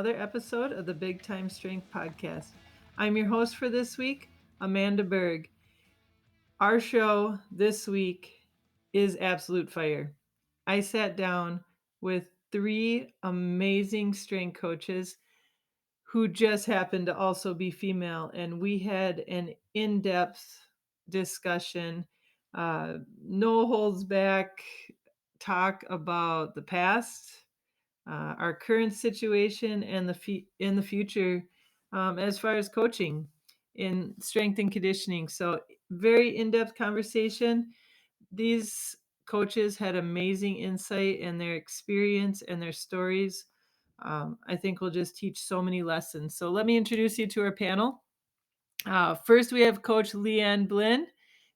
another episode of the Big Time Strength Podcast. I'm your host for this week, Amanda Berg. Our show this week is absolute fire. I sat down with three amazing strength coaches who just happened to also be female, and we had an in-depth discussion, no holds back talk about the past, our current situation, and in the future, as far as coaching in strength and conditioning. So very in-depth conversation. These coaches had amazing insight, and their experience and their stories, I think, will just teach so many lessons. So let me introduce you to our panel. First, we have Coach Liane Blyn.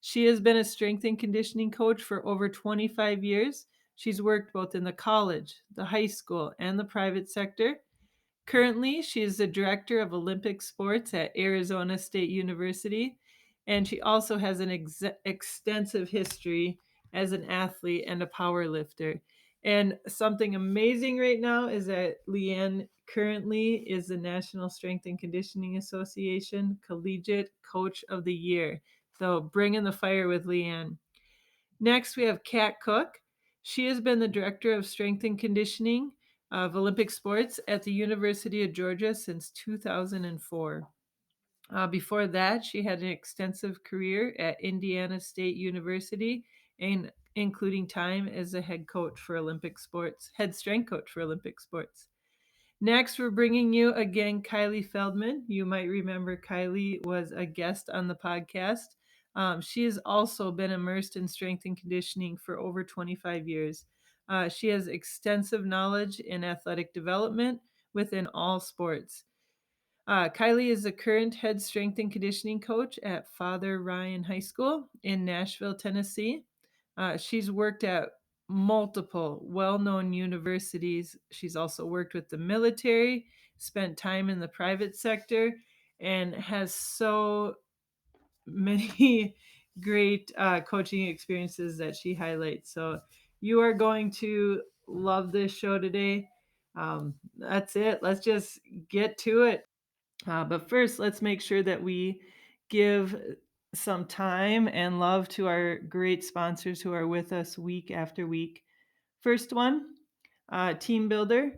She has been a strength and conditioning coach for over 25 years. She's worked both in the college, the high school, and the private sector. Currently, she is the director of Olympic sports at Arizona State University, and she also has an extensive history as an athlete and a power lifter. And something amazing right now is that Liane currently is the National Strength and Conditioning Association Collegiate Coach of the Year. So bring in the fire with Liane. Next, we have Kat Koch. She has been the director of strength and conditioning of Olympic sports at the University of Georgia since 2004. Before that, she had an extensive career at Indiana State University, and including time as a head coach for Olympic sports, head strength coach for Olympic sports. Next, we're bringing you again Kylie Feldman. You might remember Kylie was a guest on the podcast. She has also been immersed in strength and conditioning for over 25 years. She has extensive knowledge in athletic development within all sports. Kylie is the current head strength and conditioning coach at Father Ryan High School in Nashville, Tennessee. She's worked at multiple well known universities. She's also worked with the military, spent time in the private sector, and has so many great coaching experiences that she highlights. So you are going to love this show today. That's it. Let's just get to it. But first, let's make sure that we give some time and love to our great sponsors who are with us week after week. First one, Team Builder.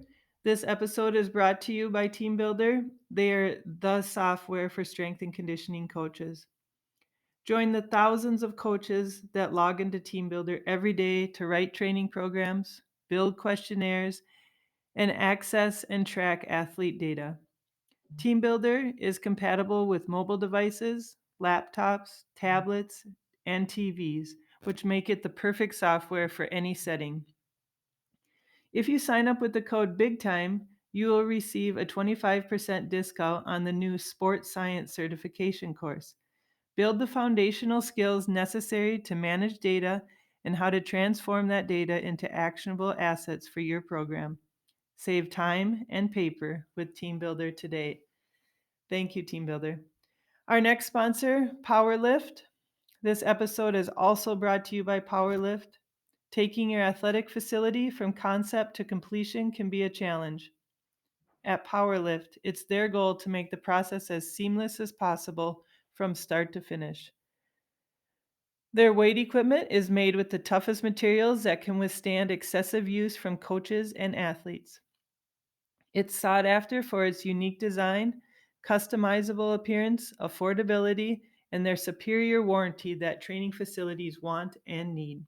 This episode is brought to you by Team Builder. They are the software for strength and conditioning coaches. Join the thousands of coaches that log into Team Builder every day to write training programs, build questionnaires, and access and track athlete data. Team Builder is compatible with mobile devices, laptops, tablets, and TVs, which make it the perfect software for any setting. If you sign up with the code BIGTIME, you will receive a 25% discount on the new Sports Science certification course. Build the foundational skills necessary to manage data and how to transform that data into actionable assets for your program. Save time and paper with Team Builder today. Thank you, Team Builder. Our next sponsor, PowerLift. This episode is also brought to you by PowerLift. Taking your athletic facility from concept to completion can be a challenge. At PowerLift, it's their goal to make the process as seamless as possible from start to finish. Their weight equipment is made with the toughest materials that can withstand excessive use from coaches and athletes. It's sought after for its unique design, customizable appearance, affordability, and their superior warranty that training facilities want and need.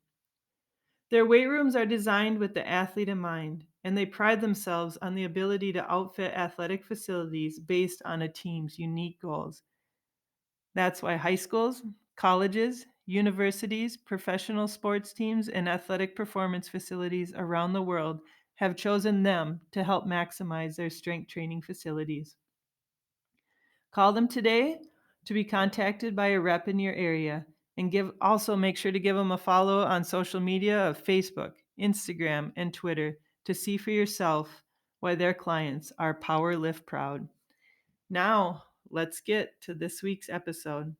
Their weight rooms are designed with the athlete in mind, and they pride themselves on the ability to outfit athletic facilities based on a team's unique goals. That's why high schools, colleges, universities, professional sports teams, and athletic performance facilities around the world have chosen them to help maximize their strength training facilities. Call them today to be contacted by a rep in your area, and also make sure to give them a follow on social media of Facebook, Instagram, and Twitter to see for yourself why their clients are PowerLift proud. Now, let's get to this week's episode.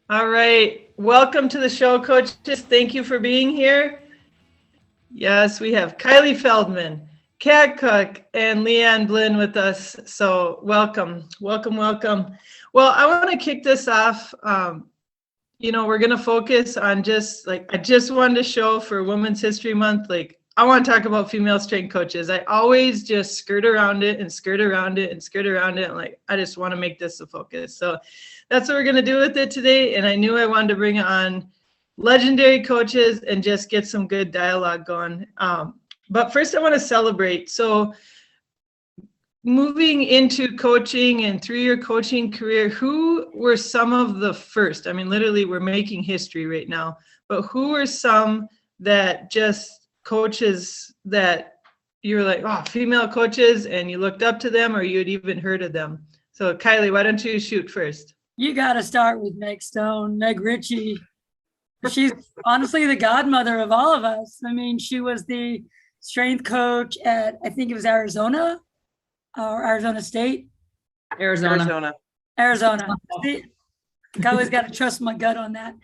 All right. Welcome to the show, coaches. Thank you for being here. Yes, we have Kylie Feldman, Kat Koch, and Liane Blyn with us. So welcome, welcome, welcome. Well, I want to kick this off. We're going to focus on I just wanted to show for Women's History Month, I want to talk about female strength coaches. I always just skirt around it and skirt around it and skirt around it. And I just want to make this a focus. So that's what we're going to do with it today. And I knew I wanted to bring on legendary coaches and just get some good dialogue going. But first I want to celebrate. So moving into coaching and through your coaching career, who were some of the first? I mean, literally we're making history right now, but who were some that just coaches that you were like, oh, female coaches, and you looked up to them or you had even heard of them? So Kylie, why don't you shoot first? You got to start with Meg Stone, Meg Ritchie. She's honestly the godmother of all of us. I mean, she was the strength coach at, I think it was Arizona or Arizona State. Arizona. See, I always got to trust my gut on that.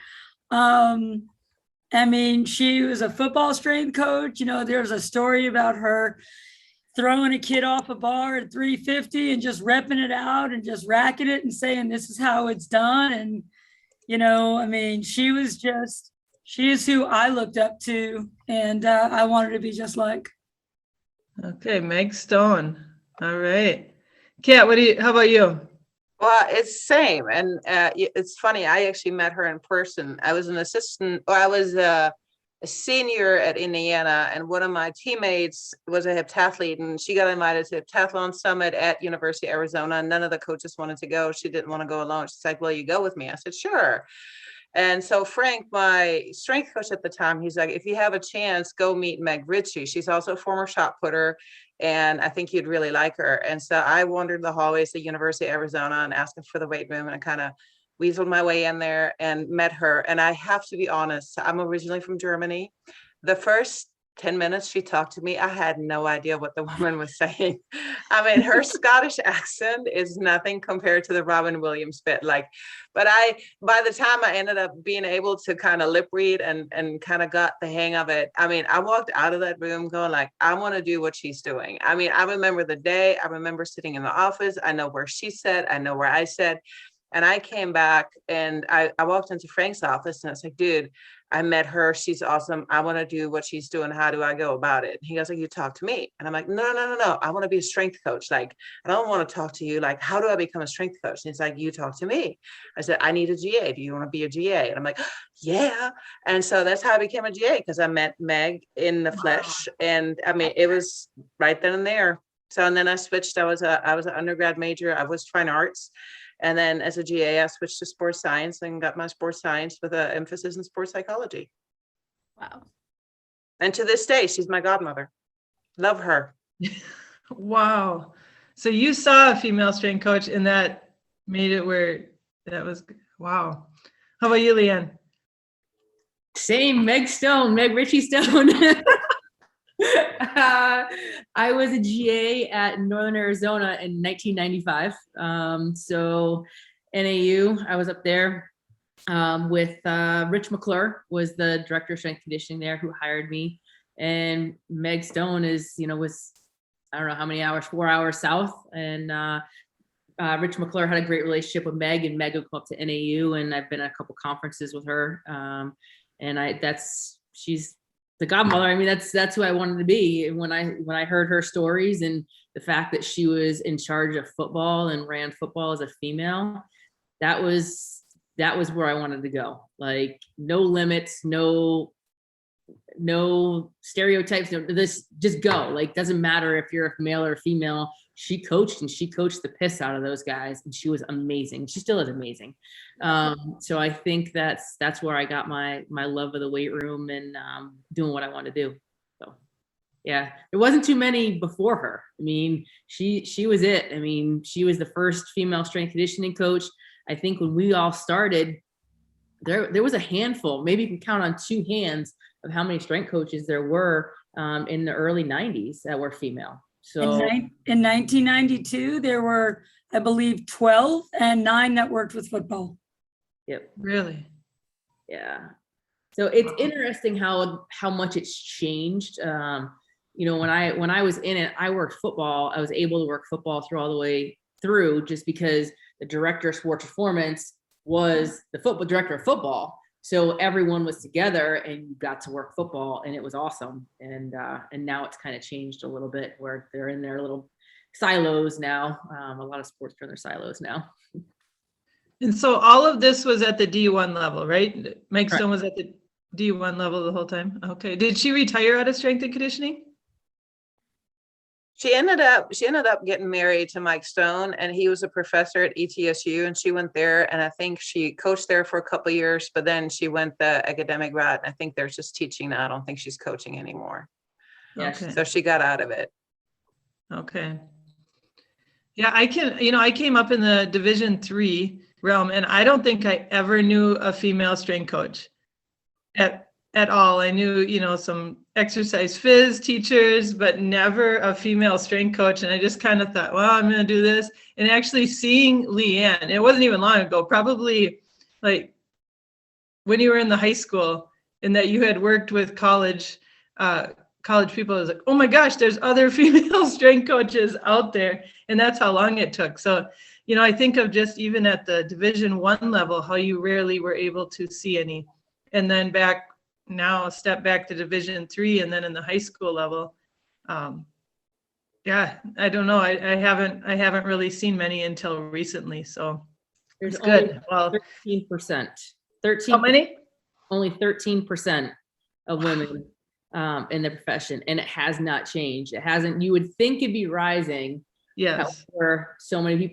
I mean, she was a football strength coach. You know, there's a story about her throwing a kid off a bar at 350 and just repping it out and just racking it and saying, this is how it's done. And, you know, I mean, she is who I looked up to, and I wanted to be just like. Okay, Meg Stone. All right. Kat, how about you? Well, it's same. And it's funny. I actually met her in person. I was a senior at Indiana, and one of my teammates was a heptathlete, and she got invited to Heptathlon Summit at University of Arizona. None of the coaches wanted to go. She didn't want to go alone. She's like, "Well, you go with me." I said, "Sure." And so Frank, my strength coach at the time, he's like, "If you have a chance, go meet Meg Ritchie. She's also a former shot putter, and I think you'd really like her." And so I wandered the hallways at the University of Arizona and asked for the weight room, and I kind of weaseled my way in there and met her. And I have to be honest, I'm originally from Germany. The first 10 minutes she talked to me, I had no idea what the woman was saying. I mean, her Scottish accent is nothing compared to the Robin Williams bit. But by the time I ended up being able to kind of lip read and kind of got the hang of it, I mean, I walked out of that room going I want to do what she's doing. I mean, I remember the day, I remember sitting in the office. I know where she said, I know where I said. And I came back and I walked into Frank's office and I was like, "Dude, I met her. She's awesome. I want to do what she's doing. How do I go about it?" And he goes, "You talk to me." And I'm like, No. I want to be a strength coach. I don't want to talk to you. How do I become a strength coach? And he's like, "You talk to me." I said, "I need a GA. Do you want to be a GA?" And I'm like, "Yeah." And so that's how I became a GA, because I met Meg in the flesh. And I mean, it was right then and there. So, and then I switched. I was an undergrad major. I was fine arts. And then as a GA, I switched to sports science and got my sports science with an emphasis in sports psychology. Wow. And to this day, she's my godmother. Love her. Wow. So you saw a female strength coach, and that made it where that was, wow. How about you, Liane? Same, Meg Ritchie Stone. I was a GA at Northern Arizona in 1995. So NAU, I was up there with Rich McClure, was the director of strength conditioning there, who hired me. And Meg Stone was, I don't know how many hours, 4 hours south. And Rich McClure had a great relationship with Meg, and Meg would come up to NAU, and I've been at a couple conferences with her. And she's the godmother. I mean, that's who I wanted to be. When I heard her stories and the fact that she was in charge of football and ran football as a female, that was where I wanted to go. No limits, no stereotypes, just go. Doesn't matter if you're a male or a female. She coached the piss out of those guys, and she was amazing. She still is amazing. So I think that's where I got my love of the weight room and doing what I want to do. So yeah, there wasn't too many before her. I mean, she was it. I mean, she was the first female strength conditioning coach. I think when we all started, there was a handful, maybe you can count on two hands of how many strength coaches there were in the early 90s that were female. So in 1992, there were, I believe, 12 and 9 that worked with football. Yep. Really? Yeah. So it's interesting how much it's changed. When I was in it, I worked football. I was able to work football through all the way through just because the director of sports performance was the football director of football. So everyone was together and you got to work football, and it was awesome. And now it's kind of changed a little bit where they're in their little silos now. A lot of sports are in their silos now. And so all of this was at the D1 level, right? Mike Correct. Stone was at the D1 level the whole time. Okay. Did she retire out of strength and conditioning? She ended up getting married to Mike Stone, and he was a professor at ETSU, and she went there, and I think she coached there for a couple of years, but then she went the academic route. I think they're just teaching now. I don't think she's coaching anymore. Yeah. Okay. So she got out of it. Okay. Yeah, I came up in the Division III realm, and I don't think I ever knew a female strength coach at all. I knew, some exercise phys teachers, but never a female strength coach. And I just kind of thought, well, I'm going to do this. And actually seeing Liane, it wasn't even long ago, probably like when you were in the high school and that you had worked with college people, I was like, oh my gosh, there's other female strength coaches out there. And that's how long it took. So, I think of just even at the Division I level, how you rarely were able to see any. And then step back to Division III, and then in the high school level. Yeah, I don't know. I haven't really seen many until recently. So There's it's good. Well, 13%. how many? Only 13% of women in the profession, and it has not changed. It hasn't. You would think it'd be rising. Yes. However, so many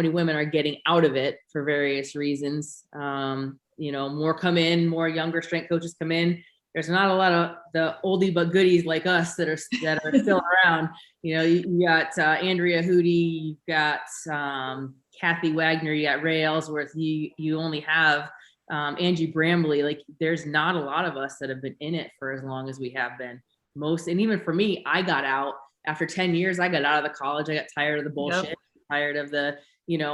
women are getting out of it for various reasons. More come in, more younger strength coaches come in. There's not a lot of the oldie but goodies like us that are still around. You got Andrea Hootie, you've got Kathy Wagner, you got Ray Ellsworth. You only have Angie Brambley. Like, there's not a lot of us that have been in it for as long as we have been. And even for me, I got out after 10 years. I got out of the college. I got tired of the bullshit, Yep. tired of the,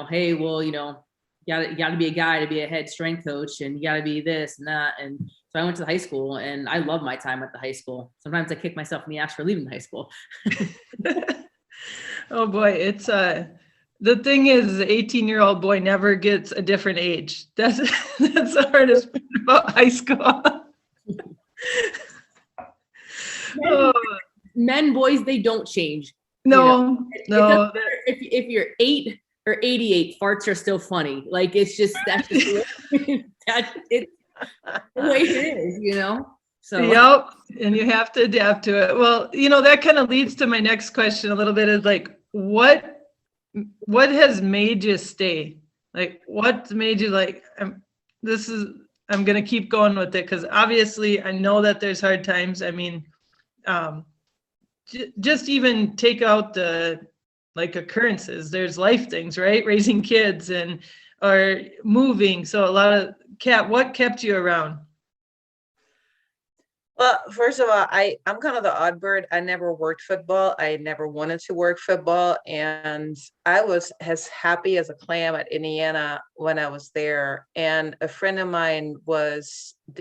hey, well, you got to be a guy to be a head strength coach, and you got to be this and that. And so I went to the high school, and I love my time at the high school. Sometimes I kick myself in the ass for leaving the high school. Oh boy, it's the thing is, the 18-year-old boy never gets a different age. That's the hardest part about high school. Men, boys, they don't change. No. It doesn't matter if you're 8 or 88, farts are still funny. Like, it's just that's just it's the way it is, So yep, and you have to adapt to it. Well, that kind of leads to my next question a little bit, is like, what has made you stay? Like, what made you like, I'm going to keep going with it? Because obviously I know that there's hard times. I mean, just even take out the occurrences. There's life things, right? Raising kids or moving. So a lot of what kept you around? Well, first of all, I'm kind of the odd bird. I never worked football. I never wanted to work football. And I was as happy as a clam at Indiana when I was there. And a friend of mine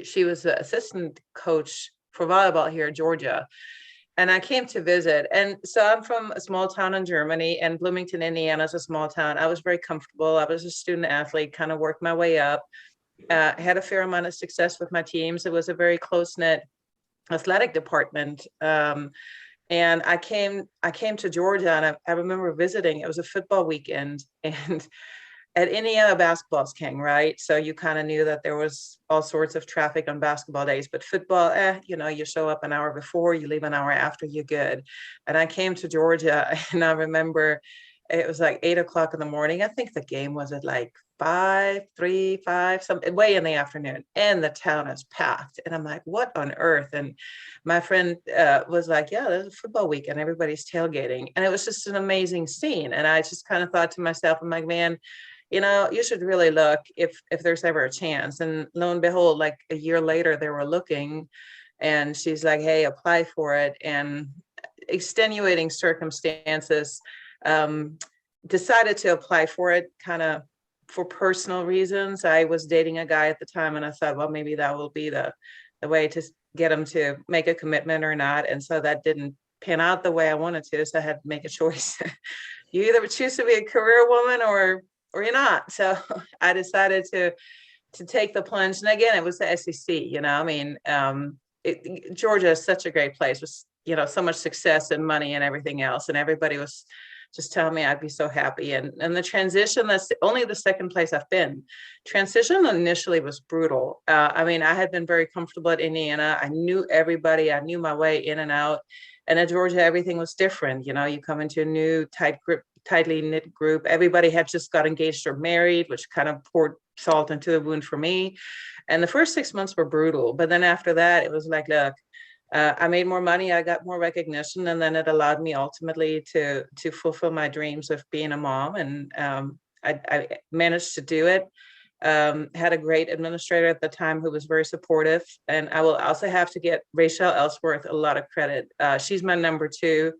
she was the assistant coach for volleyball here in Georgia. And I came to visit. And so I'm from a small town in Germany, and Bloomington, Indiana is a small town. I was very comfortable. I was a student athlete, kind of worked my way up, had a fair amount of success with my teams. It was a very close-knit athletic department. And I came to Georgia, and I remember visiting. It was a football weekend, and at Indiana, basketball's king, right? So you kind of knew that there was all sorts of traffic on basketball days, but football, you show up an hour before, you leave an hour after, you're good. And I came to Georgia, and I remember it was like 8:00 in the morning. I think the game was at like 5:35, something way in the afternoon, and the town is packed. And I'm like, what on earth? And my friend was like, yeah, there's a football weekend, everybody's tailgating. And it was just an amazing scene. And I just kind of thought to myself, I'm like, man, you should really look if there's ever a chance. And lo and behold, like a year later, they were looking, and she's like, hey, apply for it. And extenuating circumstances, decided to apply for it, kind of for personal reasons. I was dating a guy at the time, and I thought, well, maybe that will be the way to get him to make a commitment or not. And so that didn't pan out the way I wanted to. So I had to make a choice. You either choose to be a career woman or you're not. So I decided to take the plunge. And again, it was the SEC, I mean, Georgia is such a great place with, so much success and money and everything else. And everybody was just telling me I'd be so happy. And the transition, that's only the second place I've been. Transition initially was brutal. I mean, I had been very comfortable at Indiana. I knew everybody. I knew my way in and out. And at Georgia, everything was different. You come into a new tightly knit group. Everybody had just got engaged or married, which kind of poured salt into the wound for me. And the first 6 months were brutal. But then after that, it was like, look, I made more money, I got more recognition, and then it allowed me ultimately to fulfill my dreams of being a mom. And I managed to do it. Had a great administrator at the time who was very supportive. And I will also have to get Rachel Ellsworth a lot of credit. She's my number two.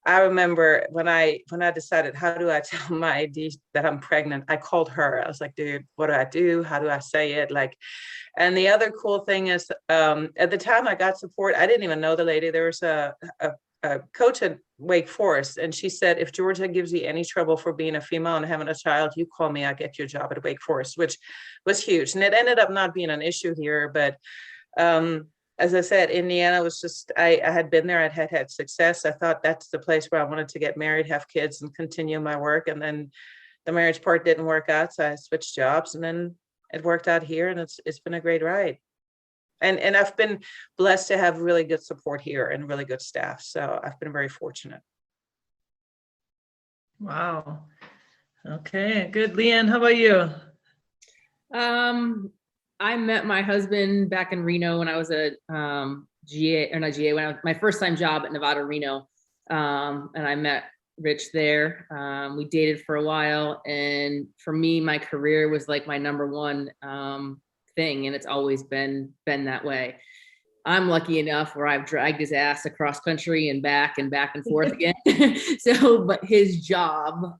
I remember when I decided, how do I tell my AD that I'm pregnant? I called her. I was like, dude, what do I do? How do I say it? And the other cool thing is, at the time I got support, I didn't even know the lady. There was a coach at Wake Forest, and she said, if Georgia gives you any trouble for being a female and having a child, you call me, I'll get you a job at Wake Forest, which was huge. And it ended up not being an issue here, but as I said, Indiana was just, I had been there, I'd had success. I thought that's the place where I wanted to get married, have kids, and continue my work. And then the marriage part didn't work out, so I switched jobs, and then it worked out here, and it's been a great ride. And I've been blessed to have really good support here and really good staff. So I've been very fortunate. Wow. Okay, good. Liane, how about you? I met my husband back in Reno when I was a GA, or not GA, when I was my first time job at Nevada, Reno. And I met Rich there. We dated for a while. And for me, my career was like my number one thing. And it's always been that way. I'm lucky enough where I've dragged his ass across country and back and forth again. So, but his job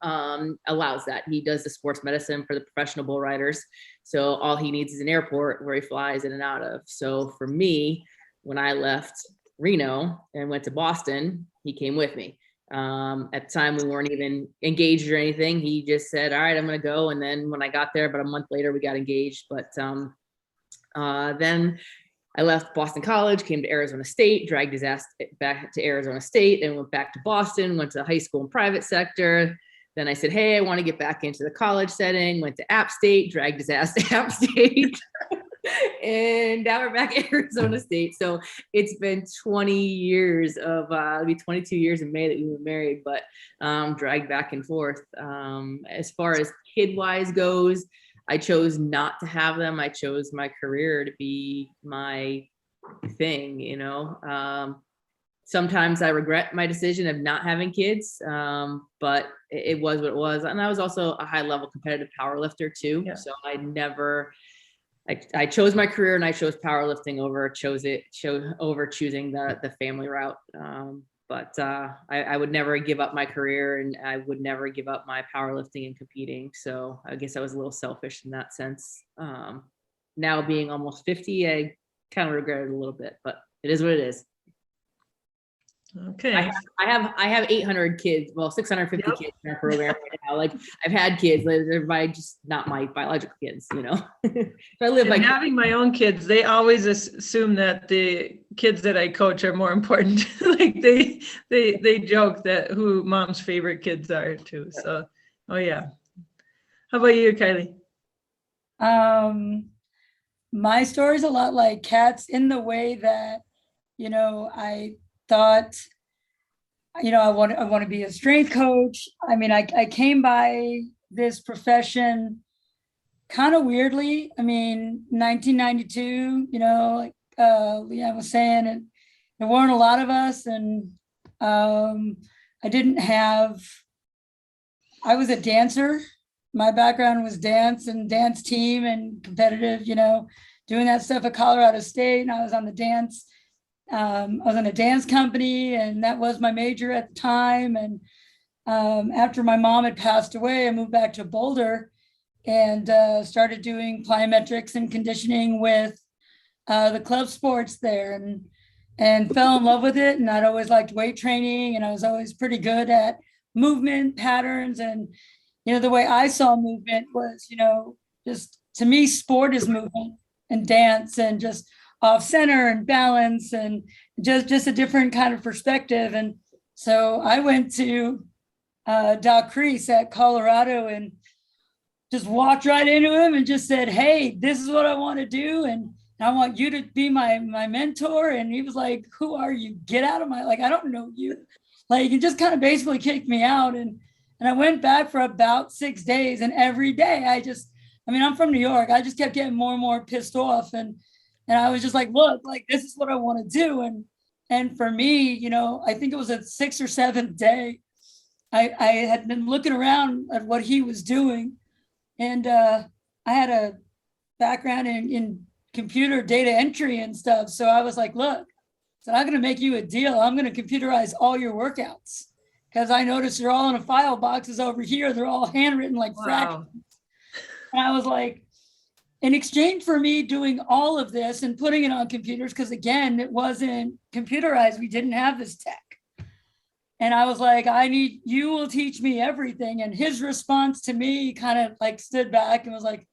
allows that. He does the sports medicine for the professional bull riders. So all he needs is an airport where he flies in and out of. So for me, when I left Reno and went to Boston, he came with me. At the time, we weren't even engaged or anything. He just said, all right, I'm going to go. And then when I got there, about a month later, we got engaged. But then I left Boston College, came to Arizona State, dragged his ass back to Arizona State, and went back to Boston, went to high school and private sector. Then I said, hey, I want to get back into the college setting, went to App State, dragged his ass to App State. And now we're back at Arizona State. So it's been 20 years of, it'll be 22 years in May that we were married, but dragged back and forth. As far as kid-wise goes, I chose not to have them. I chose my career to be my thing, you know. Sometimes I regret my decision of not having kids, but it was what it was. And I was also a high-level competitive powerlifter too. Yeah. So I chose my career, and I chose powerlifting over choosing the family route. But I would never give up my career, and I would never give up my powerlifting and competing. So I guess I was a little selfish in that sense. Now being almost 50, I kind of regret it a little bit, but it is what it is. Okay. I have 800 kids, well, 650 kids in our program right now. Like, I've had kids, they're just not my biological kids, you know. Having my own kids, they always assume that the kids that I coach are more important. Like they joke that who mom's favorite kids are too. So, oh yeah. How about you, Kylie? My story's a lot like Kat's in the way that, you know, I thought, you know, I want to be a strength coach. I mean, I came by this profession kind of weirdly. I mean, 1992, you know, like Liane was saying, and there weren't a lot of us, and I was a dancer. My background was dance and dance team and competitive, you know, doing that stuff at Colorado State. And I was on the dance. I was in a dance company, and that was my major at the time. And after my mom had passed away, I moved back to Boulder, and started doing plyometrics and conditioning with the club sports there, and fell in love with it. And I'd always liked weight training, and I was always pretty good at movement patterns. And, the way I saw movement was, just to me, sport is movement and dance and just off center and balance and just a different kind of perspective. And so I went to Doc Crease at Colorado and just walked right into him and just said, hey, this is what I want to do. And I want you to be my mentor. And he was like, who are you? Get out of my, I don't know you. He just kind of basically kicked me out. And I went back for about 6 days. And every day I'm from New York. I just kept getting more and more pissed off. And I was just like, look, this is what I want to do. And for me, I think it was a 6th or 7th day, I had been looking around at what he was doing. And I had a background in computer data entry and stuff. So I was like, look, so I'm going to make you a deal. I'm going to computerize all your workouts, because I noticed they're all in a file boxes over here. They're all handwritten fractions. And I was like, in exchange for me doing all of this and putting it on computers, because again, it wasn't computerized. We didn't have this tech. And I was like, you will teach me everything. And his response to me kind of stood back and was like,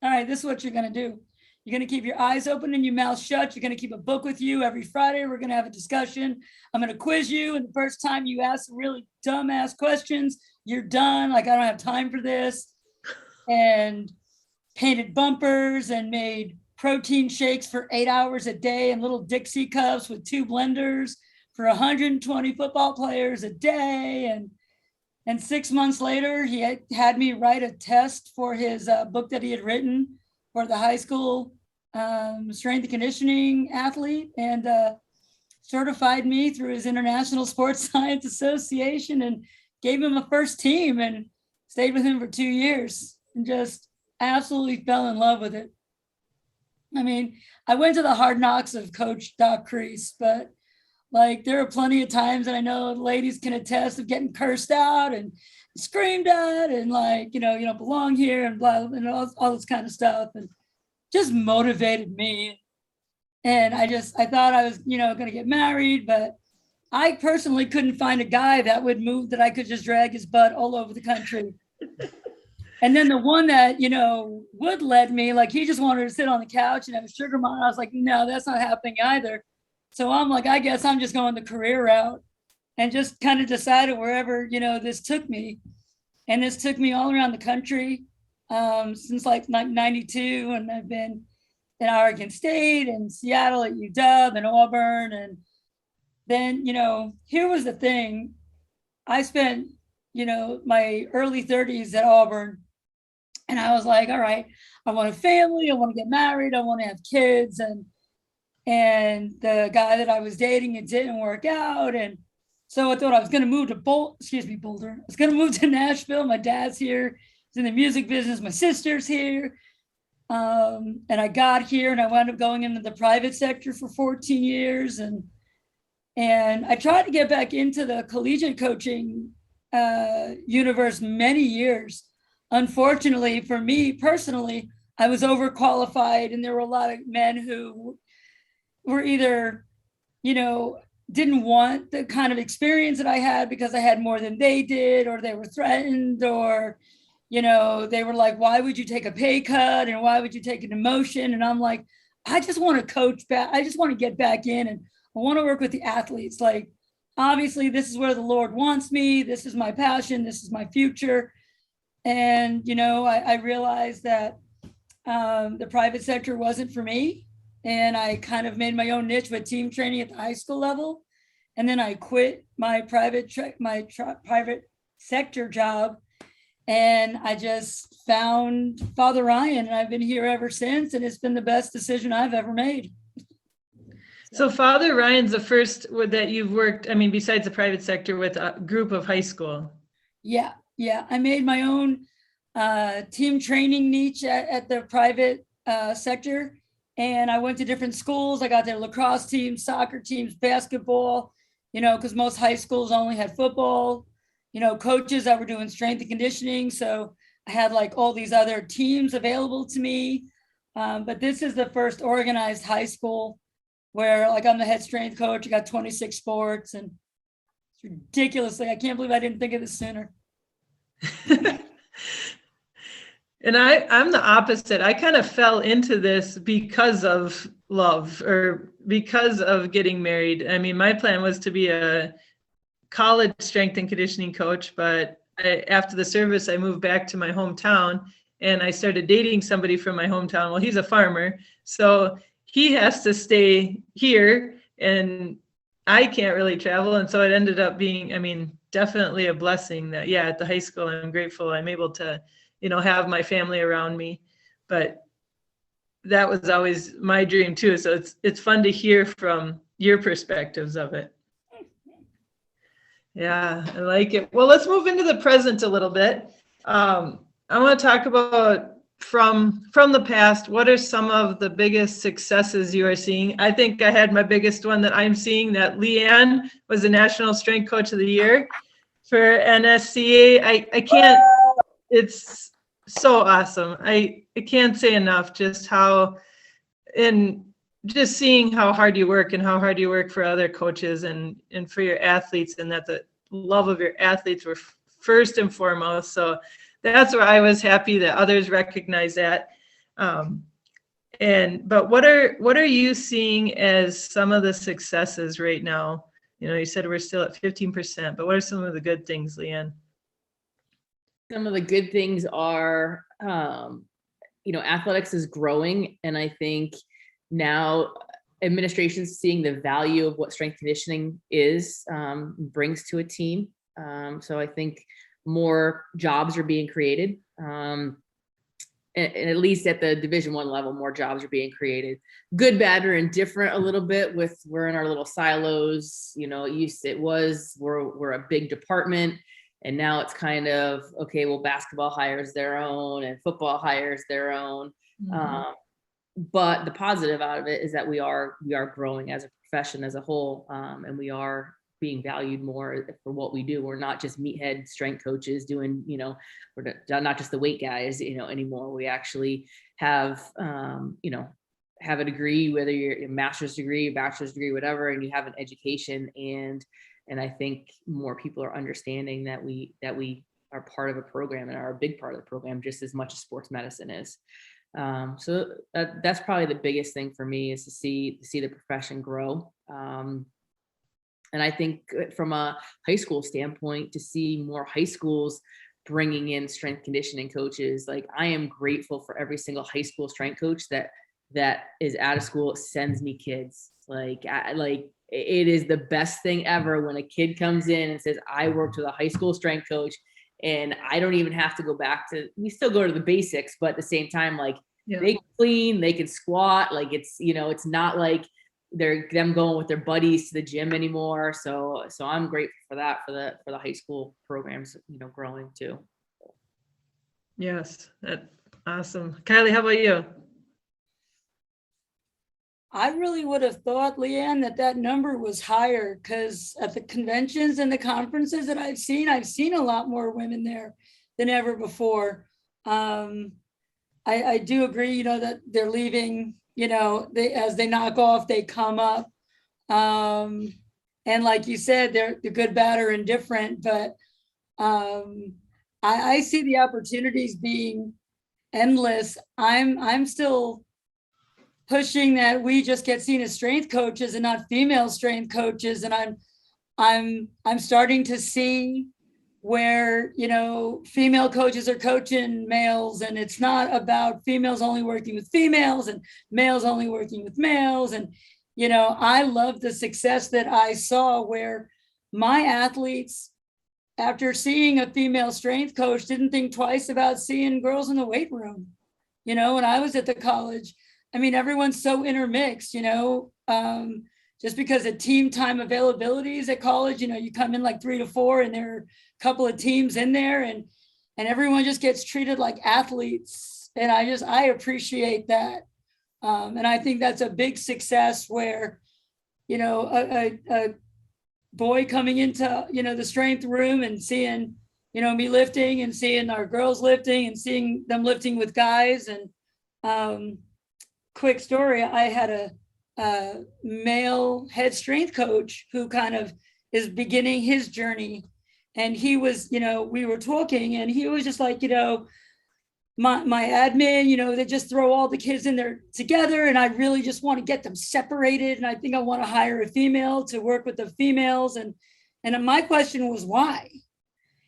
all right, this is what you're going to do. You're going to keep your eyes open and your mouth shut. You're going to keep a book with you every Friday. We're going to have a discussion. I'm going to quiz you. And the first time you ask really dumbass questions, you're done. I don't have time for this. And painted bumpers and made protein shakes for 8 hours a day in little Dixie cups with 2 blenders for 120 football players a day. And 6 months later, he had me write a test for his book that he had written for the high school strength and conditioning athlete, and certified me through his International Sports Science Association, and gave him a first team, and stayed with him for 2 years and just absolutely fell in love with it. I went to the hard knocks of Coach Doc Crease, but there are plenty of times that I know ladies can attest of getting cursed out and screamed at, and you don't belong here, and blah, and all this kind of stuff, and just motivated me. And I thought I was, going to get married, but I personally couldn't find a guy that would move, that I could just drag his butt all over the country. And then the one that, would let me, he just wanted to sit on the couch and have a sugar mama. I was like, no, that's not happening either. So I'm like, I guess I'm just going the career route, and just kind of decided wherever, this took me. And this took me all around the country since 92. And I've been in Oregon State and Seattle at UW and Auburn. And then, here was the thing. I spent, my early 30s at Auburn. And I was like, all right, I want a family. I want to get married. I want to have kids. And the guy that I was dating, it didn't work out. And so I thought I was going to move to Boulder. I was going to move to Nashville. My dad's here. He's in the music business. My sister's here. And I got here, and I wound up going into the private sector for 14 years. And I tried to get back into the collegiate coaching universe many years. Unfortunately for me personally, I was overqualified, and there were a lot of men who were either, didn't want the kind of experience that I had because I had more than they did, or they were threatened, or, they were like, why would you take a pay cut, and why would you take an demotion? And I'm like, I just want to coach back. I just want to get back in, and I want to work with the athletes. Obviously, this is where the Lord wants me. This is my passion. This is my future. And, I realized that the private sector wasn't for me. And I kind of made my own niche with team training at the high school level. And then I quit my private sector job. And I just found Father Ryan, and I've been here ever since. And it's been the best decision I've ever made. So Father Ryan's the first that you've worked, besides the private sector, with a group of high school. Yeah. I made my own team training niche at the private sector. And I went to different schools. I got their lacrosse teams, soccer teams, basketball, because most high schools only had football, coaches that were doing strength and conditioning. So I had like all these other teams available to me. But this is the first organized high school where like I'm the head strength coach. I got 26 sports, and it's ridiculously, I can't believe I didn't think of this sooner. And I'm the opposite. I kind of fell into this because of love or because of getting married. I mean, my plan was to be a college strength and conditioning coach, but after the service, I moved back to my hometown and I started dating somebody from my hometown. Well, he's a farmer, so he has to stay here and I can't really travel. And so it ended up being, I mean, definitely a blessing that, yeah, at the high school, I'm grateful I'm able to, have my family around me. But that was always my dream too. So it's fun to hear from your perspectives of it. Yeah, I like it. Well, let's move into the present a little bit. I want to talk about from the past. What are some of the biggest successes you are seeing? I think I had my biggest one that I'm seeing, that Liane was the National Strength Coach of the Year for NSCA. I can't, it's so awesome. I can't say enough just how, and just seeing how hard you work and how hard you work for other coaches and for your athletes, and that the love of your athletes were first and foremost. So that's where I was happy that others recognize that. But what are you seeing as some of the successes right now? You said we're still at 15%, but what are some of the good things, Liane? Some of the good things are, athletics is growing. And I think now administration's seeing the value of what strength conditioning brings to a team. So I think more jobs are being created. And at least at the Division I level, more jobs are being created. Good, bad, or indifferent a little bit we're in our little silos. We're a big department. And now it's kind of, okay, well, basketball hires their own and football hires their own. Mm-hmm. But the positive out of it is that we are growing as a profession as a whole, and we are being valued more for what we do. We're not just meathead strength coaches doing, we're not just the weight guys, anymore. We actually have, have a degree, whether you're a master's degree, bachelor's degree, whatever, and you have an education. And I think more people are understanding that we are part of a program and are a big part of the program just as much as sports medicine is. So that's probably the biggest thing for me, is to see the profession grow. And I think from a high school standpoint, to see more high schools bringing in strength conditioning coaches. Like, I am grateful for every single high school strength coach that is out of school, sends me kids. It is the best thing ever when a kid comes in and says, I worked with a high school strength coach, and I don't even have to go back to, we still go to the basics, but at the same time, they can clean, they can squat. It's not like them going with their buddies to the gym anymore. So I'm grateful for that, for the high school programs, growing too. Yes, that's awesome. Kylie, how about you? I really would have thought, Liane, that number was higher, because at the conventions and the conferences that I've seen a lot more women there than ever before. I do agree, that they're leaving, as they knock off, they come up. And like you said, they're good, bad, or indifferent, but I see the opportunities being endless. I'm still pushing that we just get seen as strength coaches and not female strength coaches. And I'm starting to see where, female coaches are coaching males, and it's not about females only working with females and males only working with males. And, I love the success that I saw where my athletes, after seeing a female strength coach, didn't think twice about seeing girls in the weight room. When I was at the college, I mean, everyone's so intermixed, just because of team time availabilities at college, you come in like 3 to 4 and there are a couple of teams in there, and everyone just gets treated like athletes. And I appreciate that. And I think that's a big success where, a boy coming into, the strength room and seeing me lifting and seeing our girls lifting and seeing them lifting with guys. And quick story, I had a male head strength coach who kind of is beginning his journey. And he was, we were talking and he was just like, my admin, they just throw all the kids in there together. And I really just want to get them separated. And I think I want to hire a female to work with the females. And my question was, why?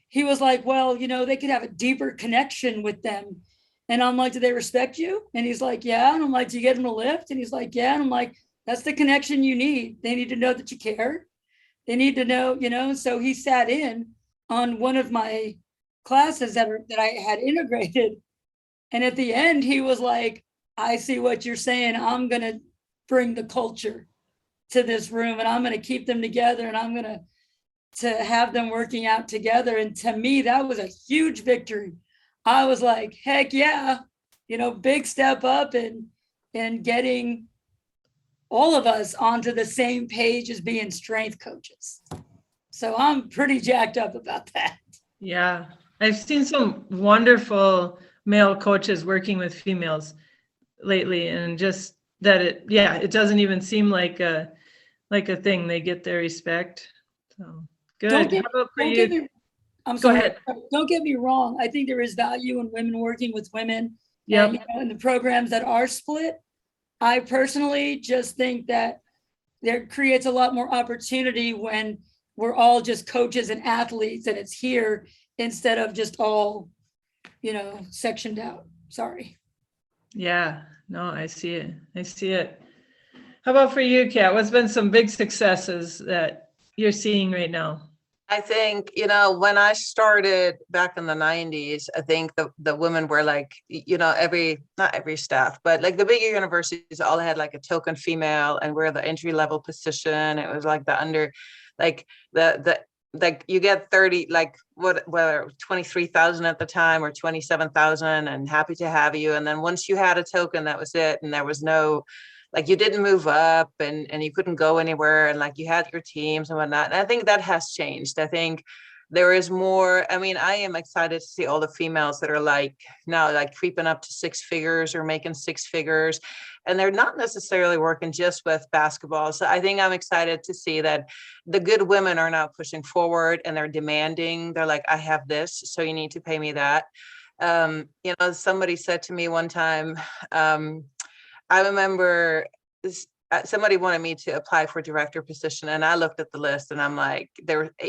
He was like, well, they could have a deeper connection with them. And I'm like, do they respect you? And he's like, yeah. And I'm like, do you get them to lift? And he's like, yeah. And I'm like, that's the connection you need. They need to know that you care. They need to know, so he sat in on one of my classes that I had integrated. And at the end, he was like, I see what you're saying. I'm going to bring the culture to this room and I'm going to keep them together and I'm going to have them working out together. And to me, that was a huge victory. I was like, heck yeah, big step up and getting all of us onto the same page as being strength coaches. So I'm pretty jacked up about that. Yeah. I've seen some wonderful male coaches working with females lately, and just that it doesn't even seem like a thing. They get their respect. So good. How about for you? I'm Go sorry. ahead. Don't get me wrong. I think there is value in women working with women. Yep. And in the programs that are split, I personally just think that there creates a lot more opportunity when we're all just coaches and athletes and it's here instead of just all, sectioned out. Sorry. Yeah, no, I see it. How about for you, Kat? What's been some big successes that you're seeing right now? I think, when I started back in the 90s, I think the women were like, not every staff, but like the bigger universities all had like a token female and we're the entry level position. It was like the under, like like you get 30, like whether 23,000 at the time or 27,000 and happy to have you. And then once you had a token, that was it. And there was no, like you didn't move up and you couldn't go anywhere and like you had your teams and whatnot. And I think that has changed. I think there is more. I mean, I am excited to see all the females that are like now like creeping up to 6 figures or making 6 figures. And they're not necessarily working just with basketball. So I think I'm excited to see that the good women are now pushing forward and they're demanding. They're like, I have this, so you need to pay me that. Somebody said to me one time, I remember somebody wanted me to apply for director position. And I looked at the list and I'm like,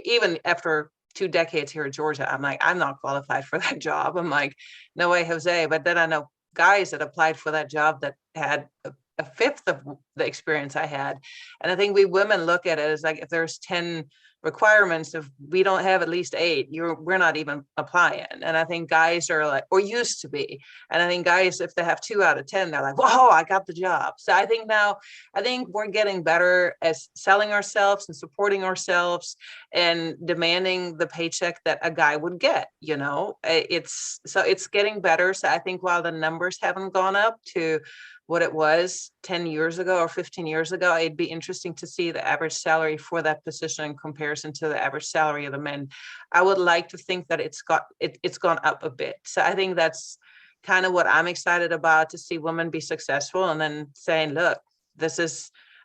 even after 2 decades here in Georgia, I'm like, I'm not qualified for that job. I'm like, no way, Jose. But then I know guys that applied for that job that had a fifth of the experience I had. And I think we women look at it as like, if there's 10 requirements, if we don't have at least 8, we're not even applying. And I think guys are like, or used to be. And I think guys, if they have 2 out of 10, they're like, whoa, I got the job. So I think we're getting better as selling ourselves and supporting ourselves and demanding the paycheck that a guy would get, it's getting better. So I think while the numbers haven't gone up to what it was 10 years ago or 15 years ago, it'd be interesting to see the average salary for that position in comparison to the average salary of the men. I would like to think that it's gone up a bit. So I think that's kind of what I'm excited about, to see women be successful and then saying, look,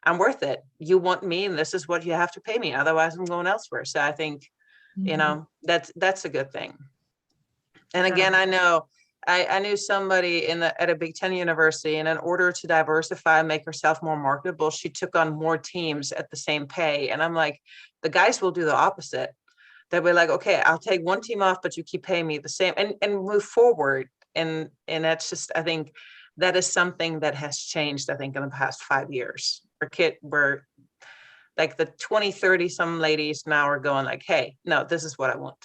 I'm worth it. You want me and this is what you have to pay me. Otherwise I'm going elsewhere. So I think, that's a good thing. And again, I knew somebody at a Big Ten university, and in order to diversify and make herself more marketable, she took on more teams at the same pay. And I'm like, the guys will do the opposite. They'll be like, okay, I'll take one team off, but you keep paying me the same and move forward. And that's just, I think that is something that has changed, I think, in the past 5 years. We're like the 20, 30 some ladies now are going like, hey, no, this is what I want.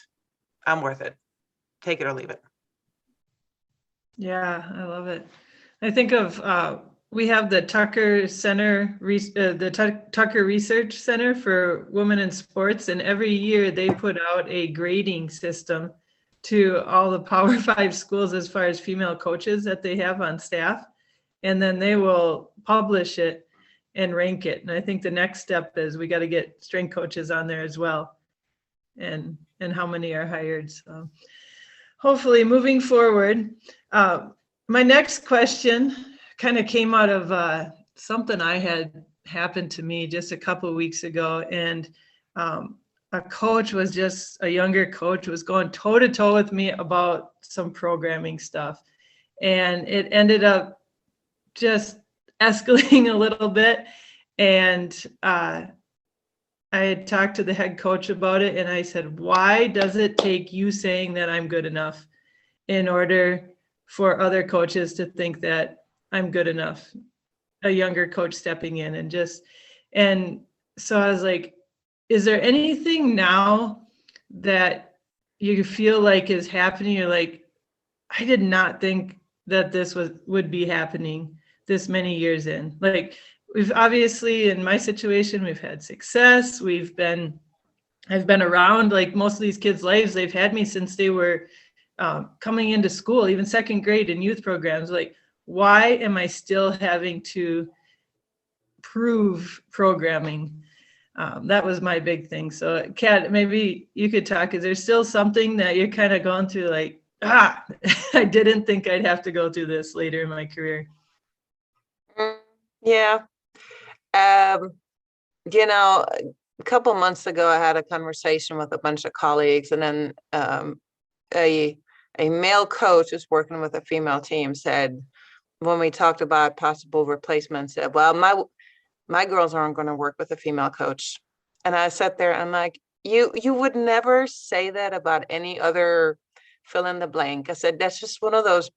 I'm worth it. Take it or leave it. Yeah, I love it. I think of we have the Tucker Center, Tucker Research Center for Women in Sports, and every year they put out a grading system to all the Power 5 schools as far as female coaches that they have on staff, and then they will publish it and rank it. And I think the next step is we got to get strength coaches on there as well. and how many are hired. So hopefully moving forward. My next question kind of came out of something I had happened to me just a couple of weeks ago. And a coach was just, a younger coach was going toe to toe with me about some programming stuff. And it ended up just escalating a little bit. And I had talked to the head coach about it, and I said, why does it take you saying that I'm good enough in order for other coaches to think that I'm good enough? A younger coach stepping in and so I was like, is there anything now that you feel like is happening? You're like, I did not think that this would be happening this many years in. Like, we've obviously, in my situation, we've had success. I've been around, like most of these kids' lives. They've had me since they were coming into school, even second grade in youth programs. Like, why am I still having to prove programming? That was my big thing. So Kat, maybe you could talk. Is there still something that you're kind of going through, like, I didn't think I'd have to go through this later in my career? Yeah. You know, a couple months ago, I had a conversation with a bunch of colleagues, and then a male coach who's working with a female team said, when we talked about possible replacements, said, well, my girls aren't going to work with a female coach. And I sat there and I'm like, you would never say that about any other fill in the blank. I said, that's just one of those,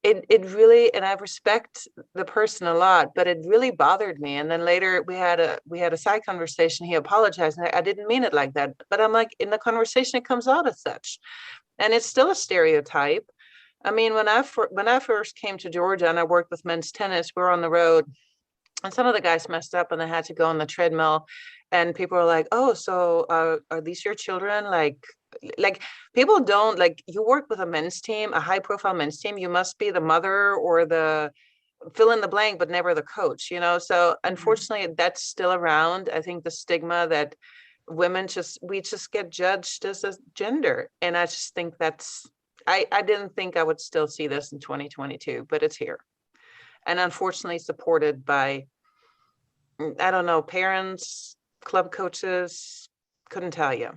it really, and I respect the person a lot, but it really bothered me. And then later we had a side conversation. He apologized, and I didn't mean it like that. But I'm like, in the conversation, it comes out as such. And it's still a stereotype. I mean, when I first came to Georgia and I worked with men's tennis, we were on the road, and some of the guys messed up and they had to go on the treadmill. And people were like, oh, so are these your children? Like people don't, like, you work with a men's team, a high profile men's team, you must be the mother or the fill in the blank, but never the coach, you know? So unfortunately, that's still around. I think the stigma that women we just get judged as a gender. And I just think I didn't think I would still see this in 2022, but it's here. And unfortunately supported by, I don't know, parents, club coaches, couldn't tell you.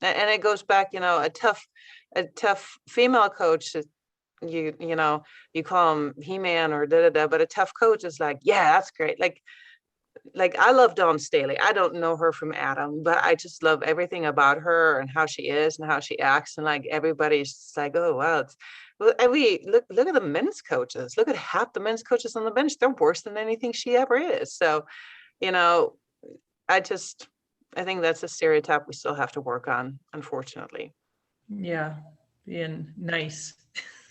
And it goes back, you know, a tough female coach, you know, you call him He-Man or da-da-da, but a tough coach is like, yeah, that's great. Like I love Dawn Staley. I don't know her from Adam, but I just love everything about her and how she is and how she acts. And like, everybody's just like, oh, wow. Look at the men's coaches. Look at half the men's coaches on the bench. They're worse than anything she ever is. So, you know, I think that's a stereotype we still have to work on, unfortunately. Yeah, being nice.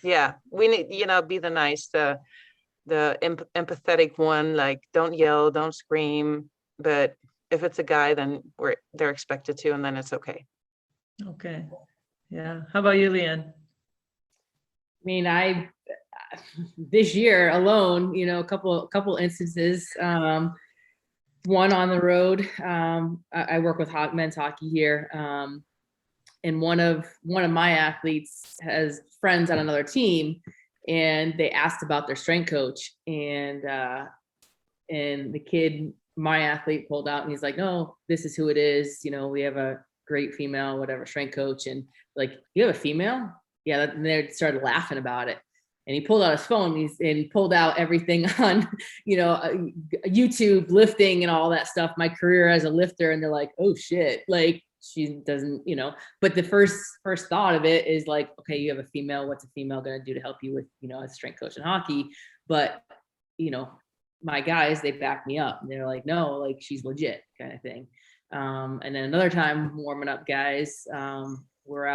Yeah, we need, you know, be the nice, the empathetic one. Like, don't yell, don't scream. But if it's a guy, then they're expected to, and then it's okay. Okay. Yeah. How about you, Liane? I mean, this year alone, you know, a couple instances. One on the road. I work with men's hockey here, and one of my athletes has friends on another team, and they asked about their strength coach, and the kid, my athlete, pulled out and he's like, no, this is who it is. You know, we have a great female, whatever, strength coach, and like, you have a female? Yeah. And they started laughing about it. And he pulled out his phone and pulled out everything on, you know, YouTube lifting and all that stuff, my career as a lifter. And they're like, oh shit, like, she doesn't, you know, but the first thought of it is like, okay, you have a female, what's a female going to do to help you with, you know, as a strength coach in hockey? But, you know, my guys, they back me up and they're like, no, like, she's legit, kind of thing. And then another time, warming up guys, we're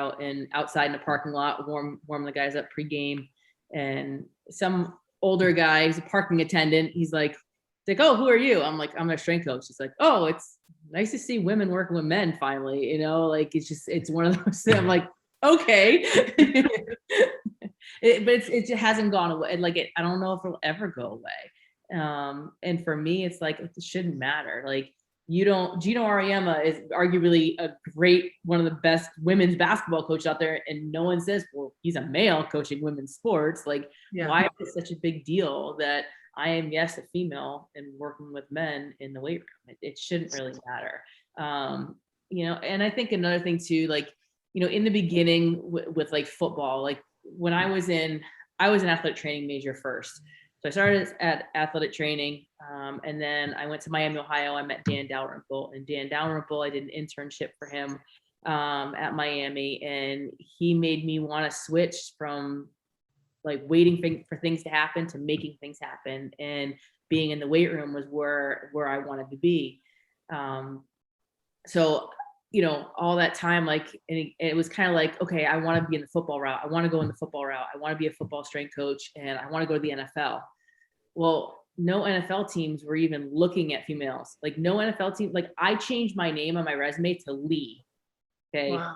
outside in the parking lot, warming the guys up pregame. And some older guy, he's a parking attendant. He's like, oh, who are you? I'm like, I'm a strength coach. He's like, oh, it's nice to see women working with men finally, you know, like, it's one of those things. I'm like, okay. But it just hasn't gone away. Like, I don't know if it'll ever go away. And for me, it's like, it shouldn't matter. Like, Gino Auriemma is arguably one of the best women's basketball coaches out there. And no one says, well, he's a male coaching women's sports. Like, why is it such a big deal that I am, yes, a female and working with men in the weight room? It shouldn't really matter. And I think another thing too, like, in the beginning with like football, like when I was an athletic training major first. So I started at athletic training, and then I went to Miami, Ohio. I met Dan Dalrymple, and Dan Dalrymple, I did an internship for him at Miami, and he made me want to switch from like waiting for things to happen to making things happen, and being in the weight room was where I wanted to be. So all that time, like, and it was kind of like, okay, I want to be in the football route. I want to go in the football route. I want to be a football strength coach, and I want to go to the NFL. Well, no NFL teams were even looking at females. Like, no NFL team. Like, I changed my name on my resume to Lee. Okay. Wow.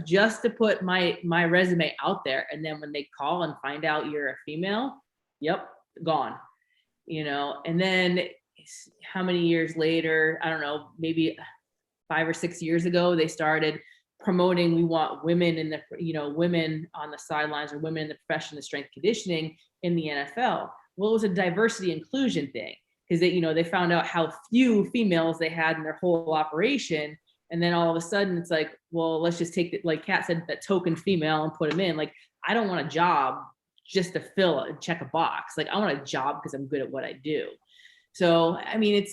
Just to put my resume out there. And then when they call and find out you're a female, yep, gone. And then how many years later, I don't know, maybe 5 or 6 years ago, they started promoting, we want women in the, women on the sidelines, or women in the profession of strength conditioning in the NFL. Well, it was a diversity inclusion thing, because they found out how few females they had in their whole operation. And then all of a sudden it's like, well, let's just take like Kat said, that token female and put them in. Like, I don't want a job just to fill and check a box. Like, I want a job because I'm good at what I do. So, I mean,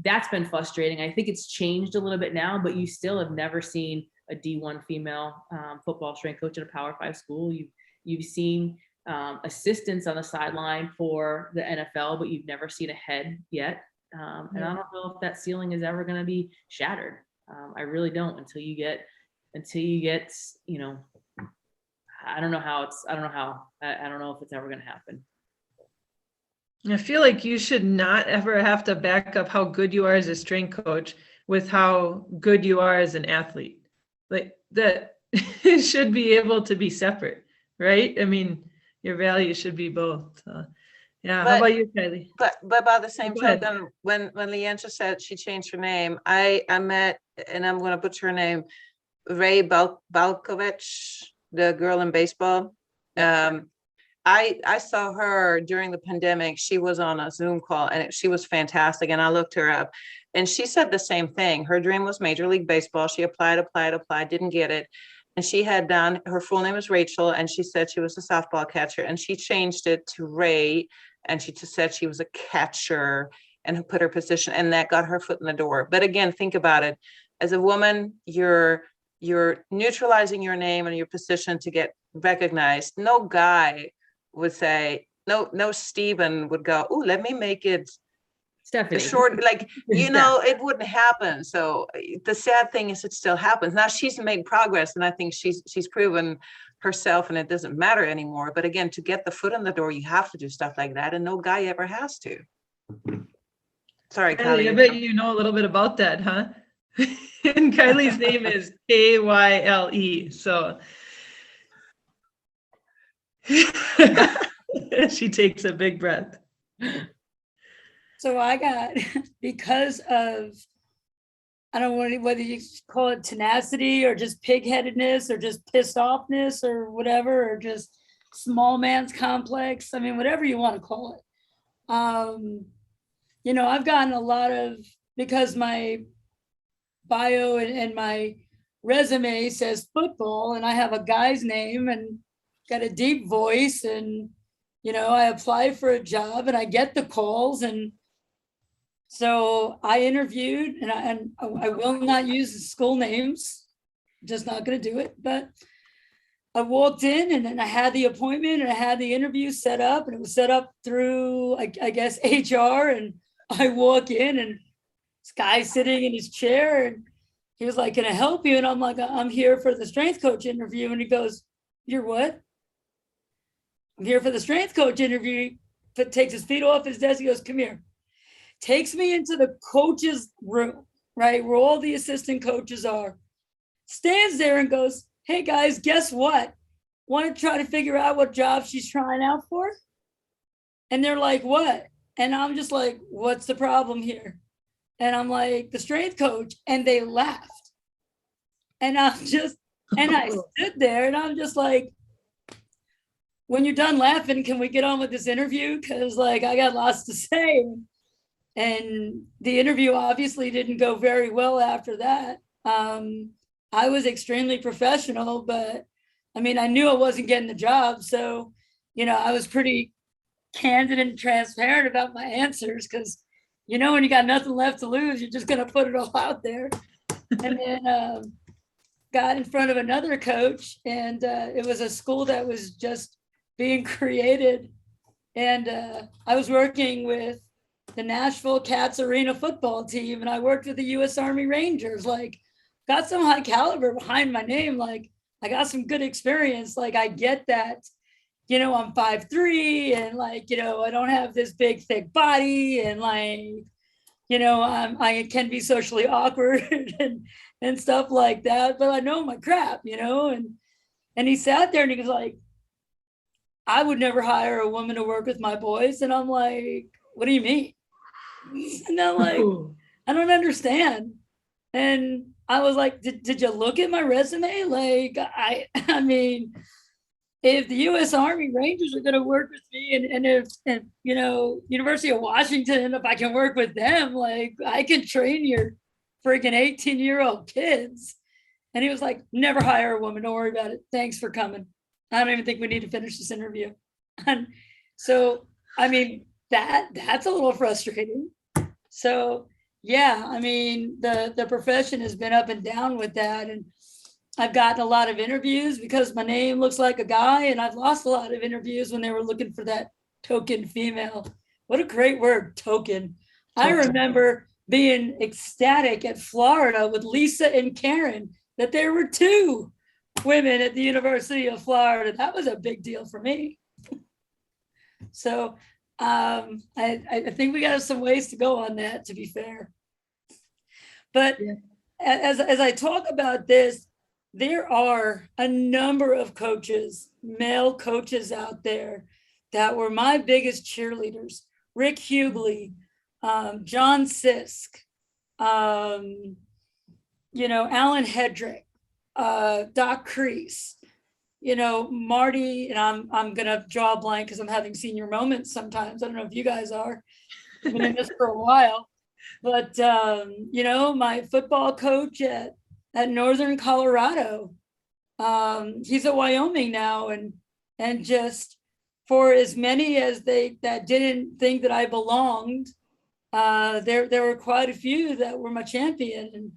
that's been frustrating. I think it's changed a little bit now, but you still have never seen a D1 female football strength coach at a Power 5 school. You've seen assistants on the sideline for the NFL, but you've never seen a head yet. And I don't know if that ceiling is ever going to be shattered. I really don't until you get, I don't know if it's ever going to happen. I feel like you should not ever have to back up how good you are as a strength coach with how good you are as an athlete. Like, that should be able to be separate, right? I mean, your values should be both. Yeah. How about you, Kylie? But by the same token, when Liane just said she changed her name, I met, and I'm going to butcher her name, Ray Balkovich, the girl in baseball. I saw her during the pandemic. She was on a Zoom call, and she was fantastic. And I looked her up, and she said the same thing. Her dream was Major League Baseball. She applied, didn't get it. And she had done, her full name is Rachel, and she said she was a softball catcher, and she changed it to Ray, and she just said she was a catcher and put her position, and that got her foot in the door. But again, think about it. As a woman, you're neutralizing your name and your position to get recognized. No guy would say, no Stephen would go, oh, let me make it Stephanie. Short, like, it wouldn't happen. So the sad thing is it still happens. Now she's made progress, and I think she's proven herself, and it doesn't matter anymore. But again, to get the foot in the door, you have to do stuff like that, and no guy ever has to. Sorry, Kylie. I bet you know a little bit about that, huh? And Kylie's name is Kayle. So she takes a big breath. So I got, because of, I don't know whether you call it tenacity or just pig-headedness or just pissed offness or whatever, or just small man's complex. I mean, whatever you want to call it. I've gotten a lot of, because my bio and my resume says football, and I have a guy's name and got a deep voice, and I apply for a job and I get the calls, and so I interviewed, and I will not use the school names, just not going to do it. But I walked in, and then I had the appointment, and I had the interview set up, and it was set up through, I guess, HR. And I walk in, and this guy sitting in his chair, and he was like, "Can I help you?" And I'm like, "I'm here for the strength coach interview." And he goes, "You're what?" "I'm here for the strength coach interview." But takes his feet off his desk. He goes, "Come here." Takes me into the coach's room, right, where all the assistant coaches are. Stands there and goes, "Hey guys, guess what? Want to try to figure out what job she's trying out for?" And they're like, "What?" And I'm just like, "What's the problem here?" And I'm like, the strength coach. And they laughed. And I stood there and I'm just like, when you're done laughing, can we get on with this interview? Because like I got lots to say. And the interview obviously didn't go very well after that. I was extremely professional, but I mean, I knew I wasn't getting the job. So, I was pretty candid and transparent about my answers because, when you got nothing left to lose, you're just going to put it all out there. And then got in front of another coach, and it was a school that was just being created. And I was working with the Nashville Cats Arena football team, and I worked with the U.S. Army Rangers. Like, got some high caliber behind my name. Like, I got some good experience. Like, I get that, I'm 5'3", and like, I don't have this big, thick body, and like, I can be socially awkward and stuff like that. But I know my crap, and he sat there and he was like, I would never hire a woman to work with my boys. And I'm like, what do you mean? And I'm like, I don't understand. And I was like, did you look at my resume? Like, I mean, if the U.S. Army Rangers are going to work with me, and if University of Washington, if I can work with them, like I can train your freaking 18-year-old kids. And he was like, never hire a woman. Don't worry about it. Thanks for coming. I don't even think we need to finish this interview. And so, I mean, that's a little frustrating. So yeah, I mean, the profession has been up and down with that. And I've gotten a lot of interviews because my name looks like a guy, and I've lost a lot of interviews when they were looking for that token female. What a great word, token. I remember being ecstatic at Florida with Lisa and Karen that there were 2 women at the University of Florida. That was a big deal for me. So I think we got some ways to go on that, to be fair. But as I talk about this, there are a number of coaches, male coaches out there that were my biggest cheerleaders. Rick Hughley, John Sisk, Alan Hedrick, Doc Crease, Marty, and I'm gonna draw a blank because I'm having senior moments sometimes. I don't know if you guys are. I've been in this for a while, but my football coach at Northern Colorado, he's at Wyoming now, and just for as many as that didn't think that I belonged, there were quite a few that were my champion,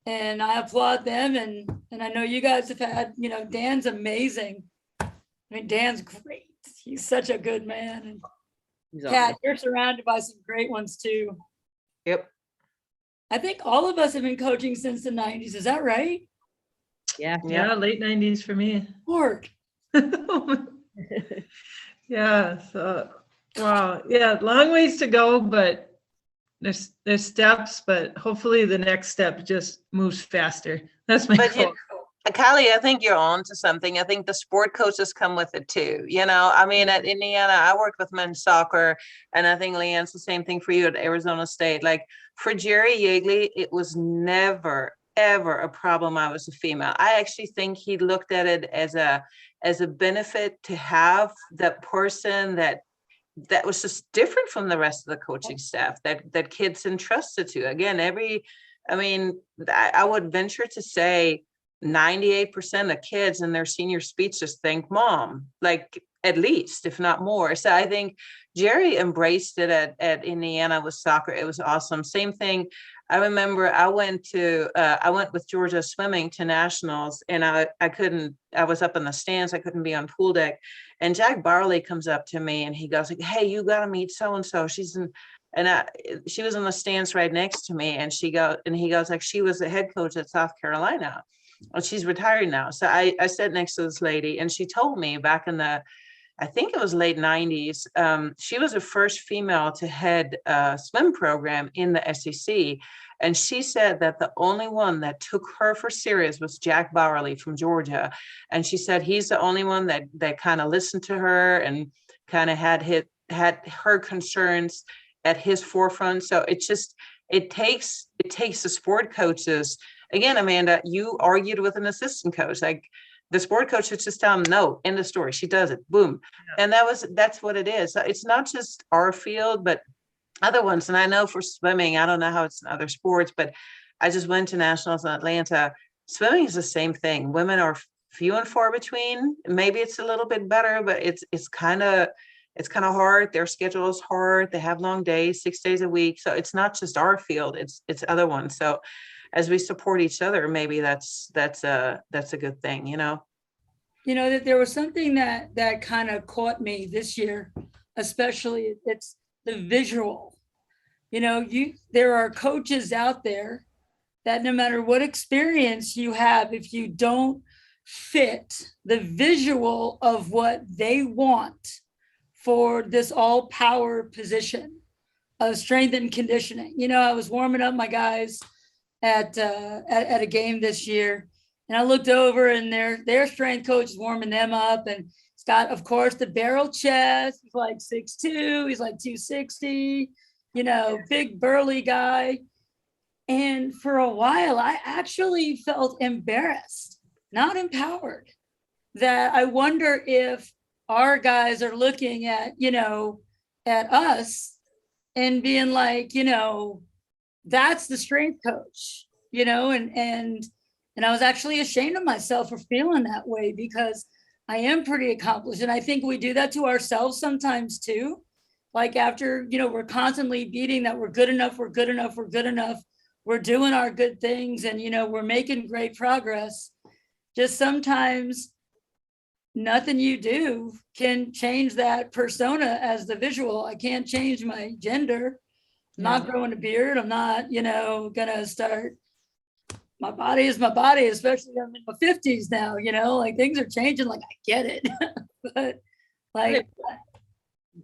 and I applaud them. And I know you guys have had, Dan's amazing. I mean, Dan's great. He's such a good man. And Kat, you're surrounded by some great ones too. Yep. I think all of us have been coaching since the 90s. Is that right? Yeah. Yeah, late 90s for me. Lord. Yeah, so wow. Yeah, long ways to go, but there's steps, but hopefully the next step just moves faster. That's my goal. Callie, I think you're on to something. I think the sport coaches come with it too. I mean, at Indiana, I worked with men's soccer, and I think Liane's the same thing for you at Arizona State. Like for Jerry Yeagley, it was never, ever a problem I was a female. I actually think he looked at it as a benefit to have that person that was just different from the rest of the coaching staff that kids entrusted to. Again, I would venture to say 98% of kids in their senior speech just think mom, like at least, if not more. So I think Jerry embraced it at Indiana with soccer. It was awesome. Same thing. I remember I went with Georgia swimming to nationals, and I was up in the stands. I couldn't be on pool deck. And Jack Barley comes up to me and he goes like, hey, you got to meet so-and-so. She was in the stands right next to me. And he goes like, she was the head coach at South Carolina. Well, she's retired now. So I sat next to this lady, and she told me back in I think it was late 90s, she was the first female to head a swim program in the SEC. And she said that the only one that took her for serious was Jack Bowerly from Georgia. And she said he's the only one that kind of listened to her and kind of had her concerns at his forefront. So it takes the sport coaches. Again, Amanda, you argued with an assistant coach. Like the sport coach should just tell them, no, end of story. She does it. Boom. Yeah. And that's what it is. So it's not just our field, but other ones. And I know for swimming, I don't know how it's in other sports, but I just went to nationals in Atlanta. Swimming is the same thing. Women are few and far between. Maybe it's a little bit better, but it's kind of hard. Their schedule is hard. They have long days, 6 days a week. So it's not just our field, it's other ones. So as we support each other, maybe that's a good thing, you know. You know, that there was something that kind of caught me this year, especially it's the visual. You know, there are coaches out there that no matter what experience you have, if you don't fit the visual of what they want for this all power position of strength and conditioning. You know, I was warming up my guys at a game this year, and I looked over and their strength coach is warming them up, and he's got, of course, the barrel chest. He's like 6'2", he's like 260, you know, big burly guy. And for a while, I actually felt embarrassed, not empowered, that I wonder if our guys are looking at, you know, at us and being like, you know, that's the strength coach, you know, and I was actually ashamed of myself for feeling that way, because I am pretty accomplished. And I think we do that to ourselves sometimes too. Like after, you know, we're constantly beating that we're good enough, we're good enough, we're good enough. We're doing our good things and, you know, we're making great progress. Just sometimes nothing you do can change that persona as the visual. I can't change my gender. I'm not growing a beard. I'm not, you know, gonna start. My body is my body, especially I'm in my 50s now, you know, like things are changing. Like I get it. But like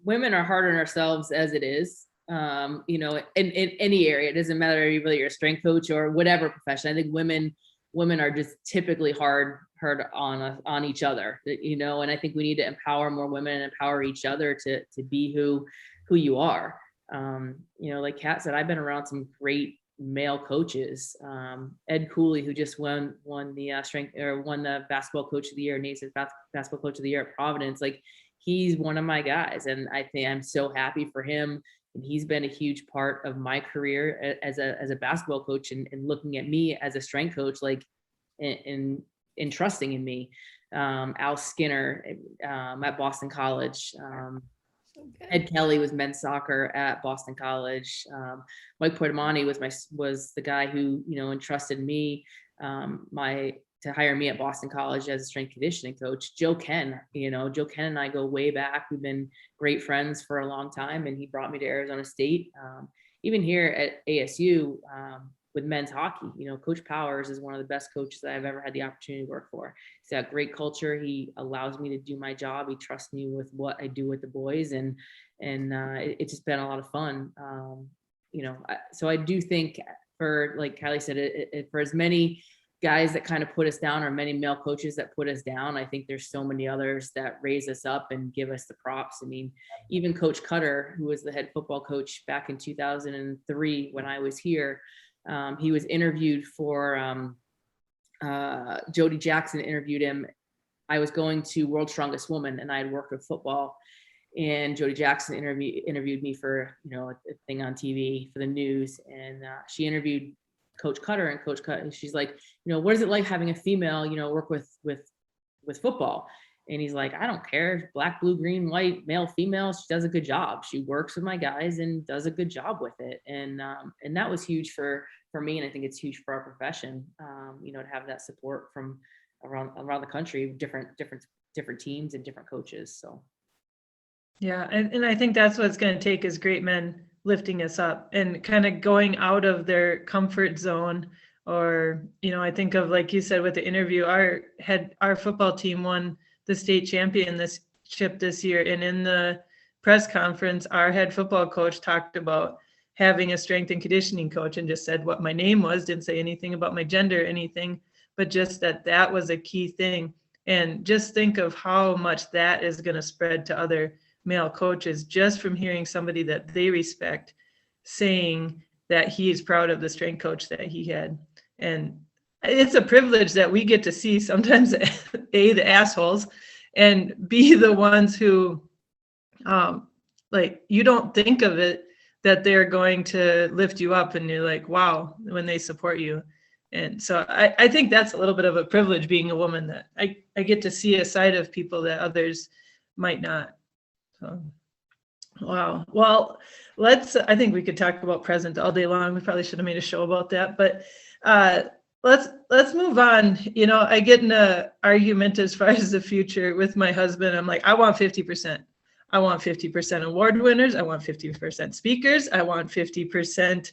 women are hard on ourselves as it is. You know, in any area, it doesn't matter whether you're a strength coach or whatever profession. I think women are just typically hard on each other, you know, and I think we need to empower more women and empower each other to be who you are. You know, like Kat said, I've been around some great male coaches. Ed Cooley, who just won the strength or won the basketball coach of the year, Naismith basketball coach of the year at Providence. Like he's one of my guys, and I think I'm so happy for him. And he's been a huge part of my career as a basketball coach and looking at me as a strength coach, like in trusting in me. Al Skinner at Boston College. Ed Kelly was men's soccer at Boston College. Mike Portamani was the guy who, you know, entrusted me to hire me at Boston College as a strength conditioning coach. Joe Ken and I go way back. We've been great friends for a long time, and he brought me to Arizona State. Even here at ASU with men's hockey, you know, Coach Powers is one of the best coaches that I've ever had the opportunity to work for. He's got great culture. He allows me to do my job. He trusts me with what I do with the boys, and it's just been a lot of fun. You know, so I do think, for like Kylie said, for as many guys that kind of put us down, or many male coaches that put us down, I think there's so many others that raise us up and give us the props. I mean, even Coach Cutter, who was the head football coach back in 2003 when I was here, he was interviewed for Jody Jackson interviewed him. I was going to World's Strongest Woman, and I had worked with football, and Jody Jackson interviewed me for, you know, a thing on TV for the news, and she interviewed Coach Cutter, and Coach Cutter, she's like, you know, what is it like having a female, you know, work with football? And he's like, I don't care, black, blue, green, white, male, female, she does a good job. She works with my guys and does a good job with it. And that was huge for me. And I think it's huge for our profession, you know, to have that support from around the country, different teams and different coaches. So. Yeah. And I think that's what it's going to take, is great men lifting us up and kind of going out of their comfort zone. Or, you know, I think of, like you said, with the interview, our football team won the state championship this year. And in the press conference, our head football coach talked about having a strength and conditioning coach, and just said what my name was, didn't say anything about my gender or anything, but just that was a key thing. And just think of how much that is going to spread to other male coaches, just from hearing somebody that they respect saying that he's proud of the strength coach that he had. And it's a privilege that we get to see sometimes A, the assholes, and B, the ones who like, you don't think of it that they're going to lift you up, and you're like, wow, when they support you. And so I think that's a little bit of a privilege being a woman, that I get to see a side of people that others might not. So, wow. Well, I think we could talk about present all day long. We probably should have made a show about that, but let's move on. You know, I get in a argument as far as the future with my husband. I'm like, I want 50%. I want 50% award winners. I want 50% speakers. I want 50%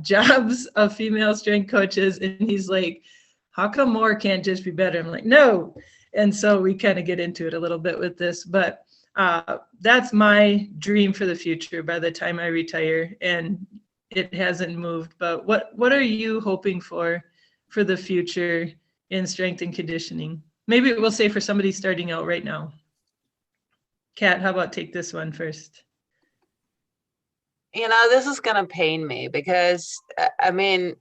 jobs of female strength coaches. And he's like, how come more can't just be better? I'm like, no. And so we kind of get into it a little bit with this, but that's my dream for the future by the time I retire, and it hasn't moved. But what are you hoping for the future in strength and conditioning? Maybe we'll say for somebody starting out right now. Kat, how about take this one first? You know, this is going to pain me because, I mean,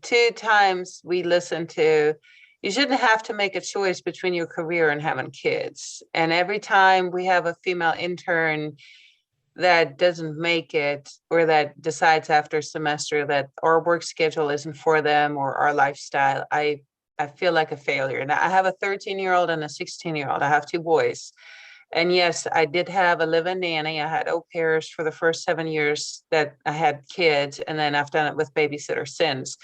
2 times we listened to, you shouldn't have to make a choice between your career and having kids. And every time we have a female intern that doesn't make it, or that decides after a semester that our work schedule isn't for them or our lifestyle, I feel like a failure. Now, I have a 13-year-old and a 16-year-old. I have 2 boys. And yes, I did have a live-in nanny. I had au pairs for the first 7 years that I had kids, and then I've done it with babysitter since.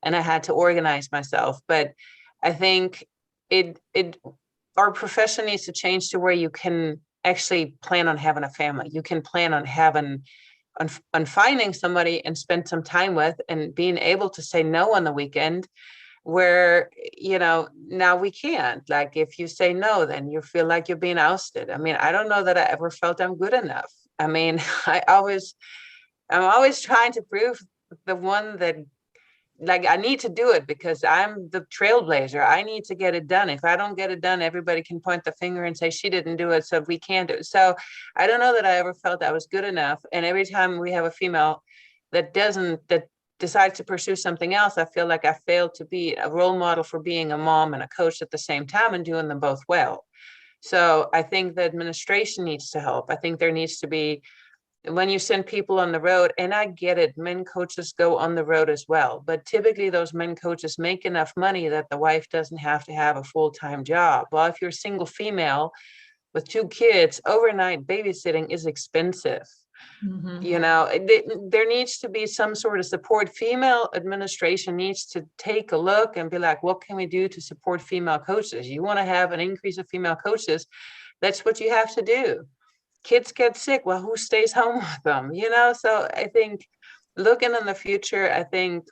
And I had to organize myself. But I think our profession needs to change to where you can actually plan on having a family. You can plan on on finding somebody and spend some time with, and being able to say no on the weekend, where, you know, now we can't. Like, if you say no, then you feel like you're being ousted. I mean, I don't know that I ever felt I'm good enough. I mean, I'm always trying to prove the one that, like, I need to do it because I'm the trailblazer. I need to get it done. If I don't get it done, everybody can point the finger and say she didn't do it, so we can't do it. So I don't know that I ever felt I was good enough. And every time we have a female that decides to pursue something else, I feel like I failed to be a role model for being a mom and a coach at the same time, and doing them both well. So I think the administration needs to help. I think there needs to be, when you send people on the road, and I get it, men coaches go on the road as well, but typically those men coaches make enough money that the wife doesn't have to have a full-time job. Well, if you're a single female with 2 kids, overnight babysitting is expensive. Mm-hmm. You know, there needs to be some sort of support. Female administration needs to take a look and be like, what can we do to support female coaches? You want to have an increase of female coaches, that's what you have to do. Kids get sick, well, who stays home with them? You know, so I think looking in the future, I think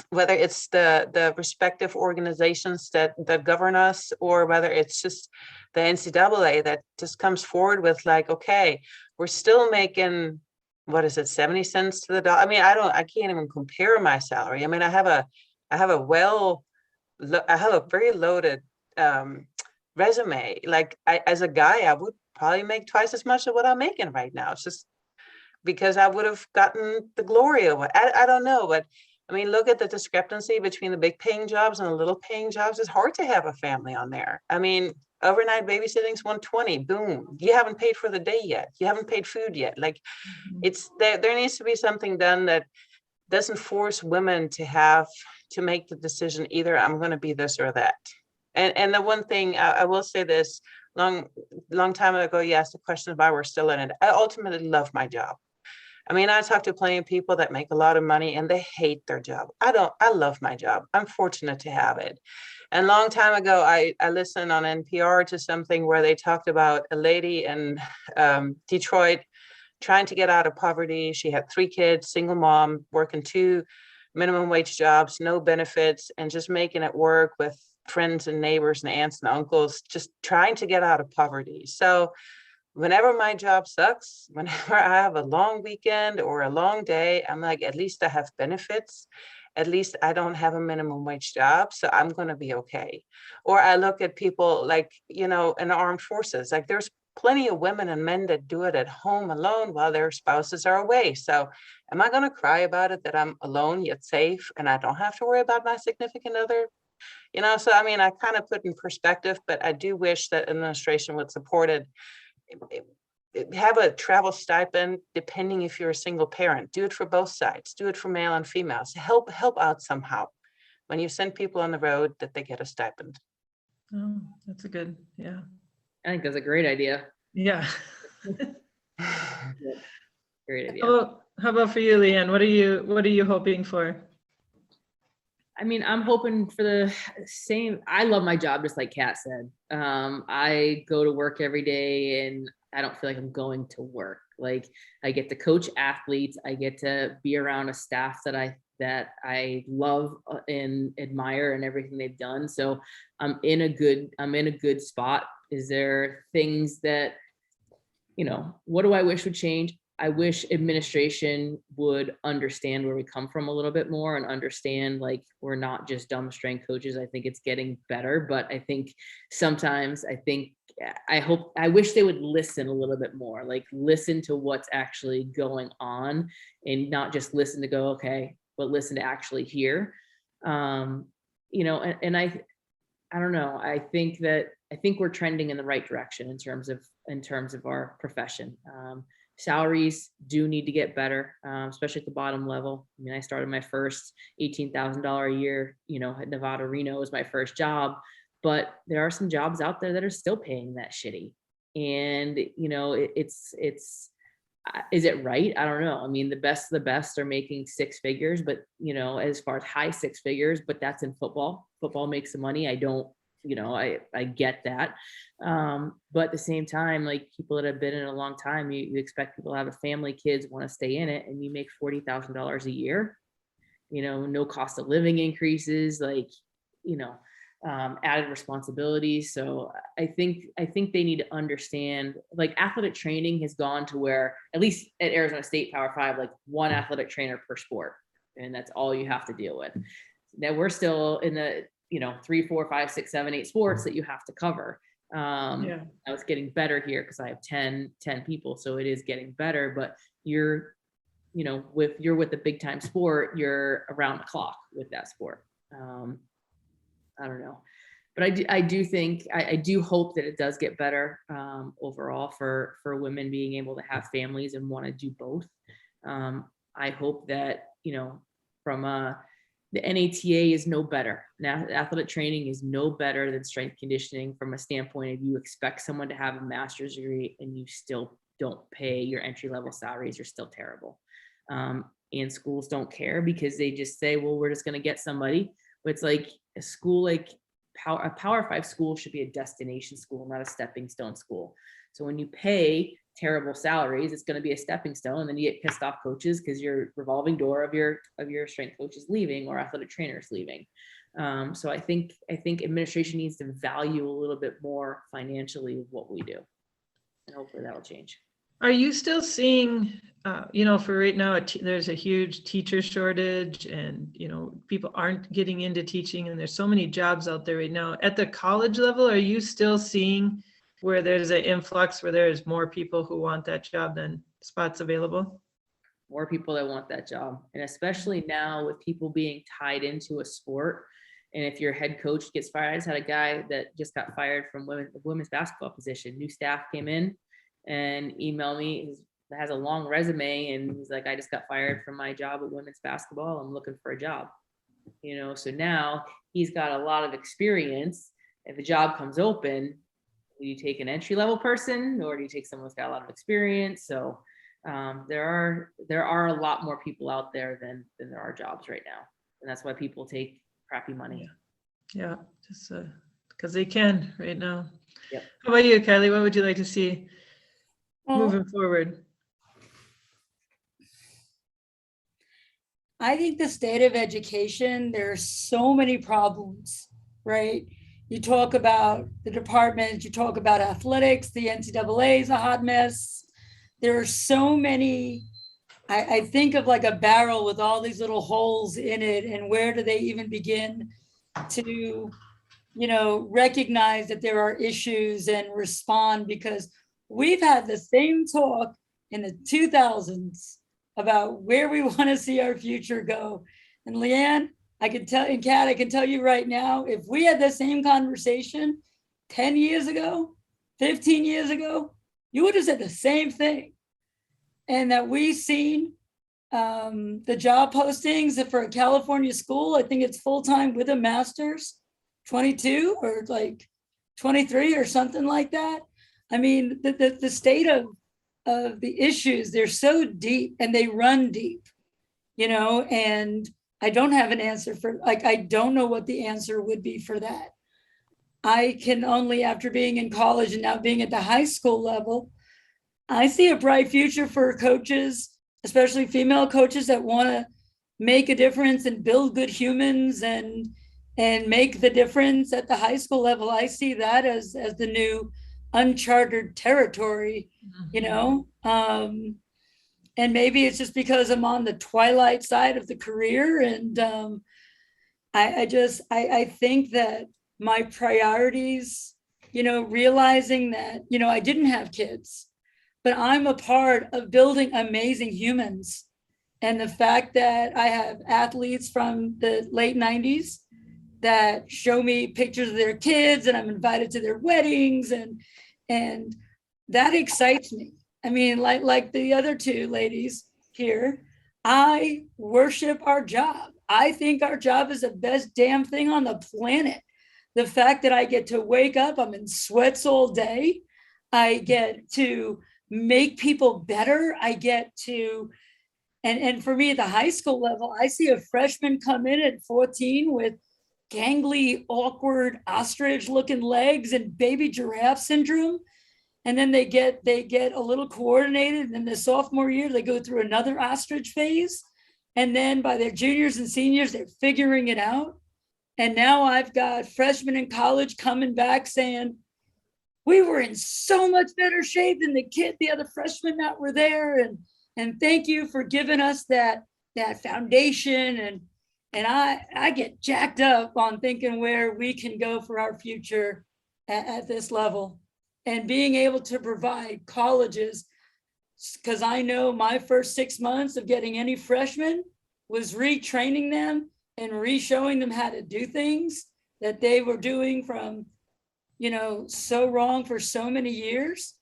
whether it's the respective organizations that govern us, or whether it's just the NCAA that just comes forward with like, okay, we're still making, what is it, 70 cents to the dollar? I mean, I can't even compare my salary. I mean, I have a very loaded resume. Like, as a guy, I would probably make twice as much of what I'm making right now. It's just because I would have gotten the glory of it. I don't know, but I mean, look at the discrepancy between the big paying jobs and the little paying jobs. It's hard to have a family on there. I mean, overnight babysitting's $120. Boom. You haven't paid for the day yet. You haven't paid food yet. Like, it's there needs to be something done that doesn't force women to make the decision, either I'm going to be this or that. And the one thing I will say this, long time ago, you asked the question if I were still in it. I ultimately love my job. I mean, I talk to plenty of people that make a lot of money and they hate their job. I love my job. I'm fortunate to have it. And a long time ago, I listened on NPR to something where they talked about a lady in Detroit trying to get out of poverty. She had 3 kids, single mom, working 2 minimum wage jobs, no benefits, and just making it work with friends and neighbors and aunts and uncles, just trying to get out of poverty. So whenever my job sucks, whenever I have a long weekend or a long day, I'm like, at least I have benefits. At least I don't have a minimum wage job, so I'm going to be okay. Or I look at people like, you know, in the armed forces, like there's plenty of women and men that do it at home alone while their spouses are away. So am I going to cry about it that I'm alone yet safe and I don't have to worry about my significant other? So I mean, I kind of put in perspective, but I do wish that administration would support it. Have a travel stipend, depending if you're a single parent. Do it for both sides. Do it for male and females. Help out somehow. When you send people on the road, that they get a stipend. Oh, that's a good, yeah. I think that's a great idea. Yeah. Great idea. How about for you, Liane? What are you hoping for? I mean, I'm hoping for the same. I love my job, just like Kat said. I go to work every day and I don't feel like I'm going to work. Like, I get to coach athletes. I get to be around a staff that I love and admire and everything they've done. So I'm in a good spot. Is there things that, what do I wish would change? I wish administration would understand where we come from a little bit more and understand, like, we're not just dumb strength coaches. I think it's getting better, but I think sometimes I wish they would listen a little bit more, like listen to what's actually going on and not just listen to go, okay, but listen to actually hear. And I don't know. I think we're trending in the right direction in terms of our profession. Salaries do need to get better, especially at the bottom level. I mean, I started my first $18,000 a year, at Nevada Reno was my first job, but there are some jobs out there that are still paying that shitty. And, is it right? I don't know. I mean, the best of the best are making six figures, but, as far as high six figures, but that's in football. Football makes the money. I don't, I get that. But at the same time, like, people that have been in a long time, you expect people to have a family, kids, want to stay in it, and you make $40,000 a year, no cost of living increases, like, added responsibilities. So I think they need to understand, like, athletic training has gone to where, at least at Arizona State Power 5, like, one athletic trainer per sport, and that's all you have to deal with. Now we're still in the 3, 4, 5, 6, 7, 8 sports that you have to cover. Now it's getting better here because I have 10 people, so it is getting better. But you're with the big time sport, you're around the clock with that sport. I don't know, but I do hope that it does get better overall for women being able to have families and want to do both. I hope that from the NATA is no better. Now, athletic training is no better than strength conditioning from a standpoint of, you expect someone to have a master's degree and you still don't pay your entry-level salaries are still terrible. And schools don't care because they just say, well, we're just going to get somebody. But it's like a school, like a Power 5 school should be a destination school, not a stepping stone school. So when you pay terrible salaries, it's going to be a stepping stone, and then you get pissed off coaches because your revolving door of your strength coach is leaving or athletic trainers leaving. So I think administration needs to value a little bit more financially what we do, and hopefully that will change. Are you still seeing, for right now, there's a huge teacher shortage, and people aren't getting into teaching, and there's so many jobs out there right now. At the college level, are you still seeing where there's an influx, where there's more people who want that job than spots available? More people that want that job. And especially now with people being tied into a sport. And if your head coach gets fired, I just had a guy that just got fired from women's basketball position. New staff came in and emailed me. He has a long resume, and he's like, I just got fired from my job at women's basketball. I'm looking for a job. So now he's got a lot of experience. If a job comes open, do you take an entry-level person, or do you take someone who's got a lot of experience? So there are a lot more people out there than there are jobs right now, and that's why people take crappy money. Yeah, just because they can right now. Yep. How about you, Kylie? What would you like to see moving forward? I think the state of education, there are so many problems, right? You talk about the department, you talk about athletics, the NCAA is a hot mess. There are so many, I think of like a barrel with all these little holes in it, and where do they even begin to, recognize that there are issues and respond? Because we've had the same talk in the 2000s about where we want to see our future go. And Liane, I can tell, and Kat, I can tell you right now, if we had the same conversation 10 years ago, 15 years ago, you would have said the same thing. And that we've seen the job postings for a California school, I think it's full-time with a master's, 22 or like 23 or something like that. I mean, the state of the issues, they're so deep and they run deep, and I don't have an answer for, I don't know what the answer would be for that. I can only, after being in college and now being at the high school level, I see a bright future for coaches, especially female coaches that want to make a difference and build good humans and make the difference at the high school level. I see that as the new uncharted territory, and maybe it's just because I'm on the twilight side of the career. And I think that my priorities, realizing that, I didn't have kids, but I'm a part of building amazing humans. And the fact that I have athletes from the late 90s that show me pictures of their kids and I'm invited to their weddings, and that excites me. I mean, like the other two ladies here, I worship our job. I think our job is the best damn thing on the planet. The fact that I get to wake up, I'm in sweats all day. I get to make people better. I get to, and for me at the high school level, I see a freshman come in at 14 with gangly, awkward, ostrich-looking legs and baby giraffe syndrome. And then they get a little coordinated. And then the sophomore year, they go through another ostrich phase. And then by their juniors and seniors, they're figuring it out. And now I've got freshmen in college coming back saying, we were in so much better shape than the other freshmen that were there. And thank you for giving us that foundation. And I get jacked up on thinking where we can go for our future at this level. And being able to provide colleges, because I know my first 6 months of getting any freshmen was retraining them and re-showing them how to do things that they were doing from, so wrong for so many years.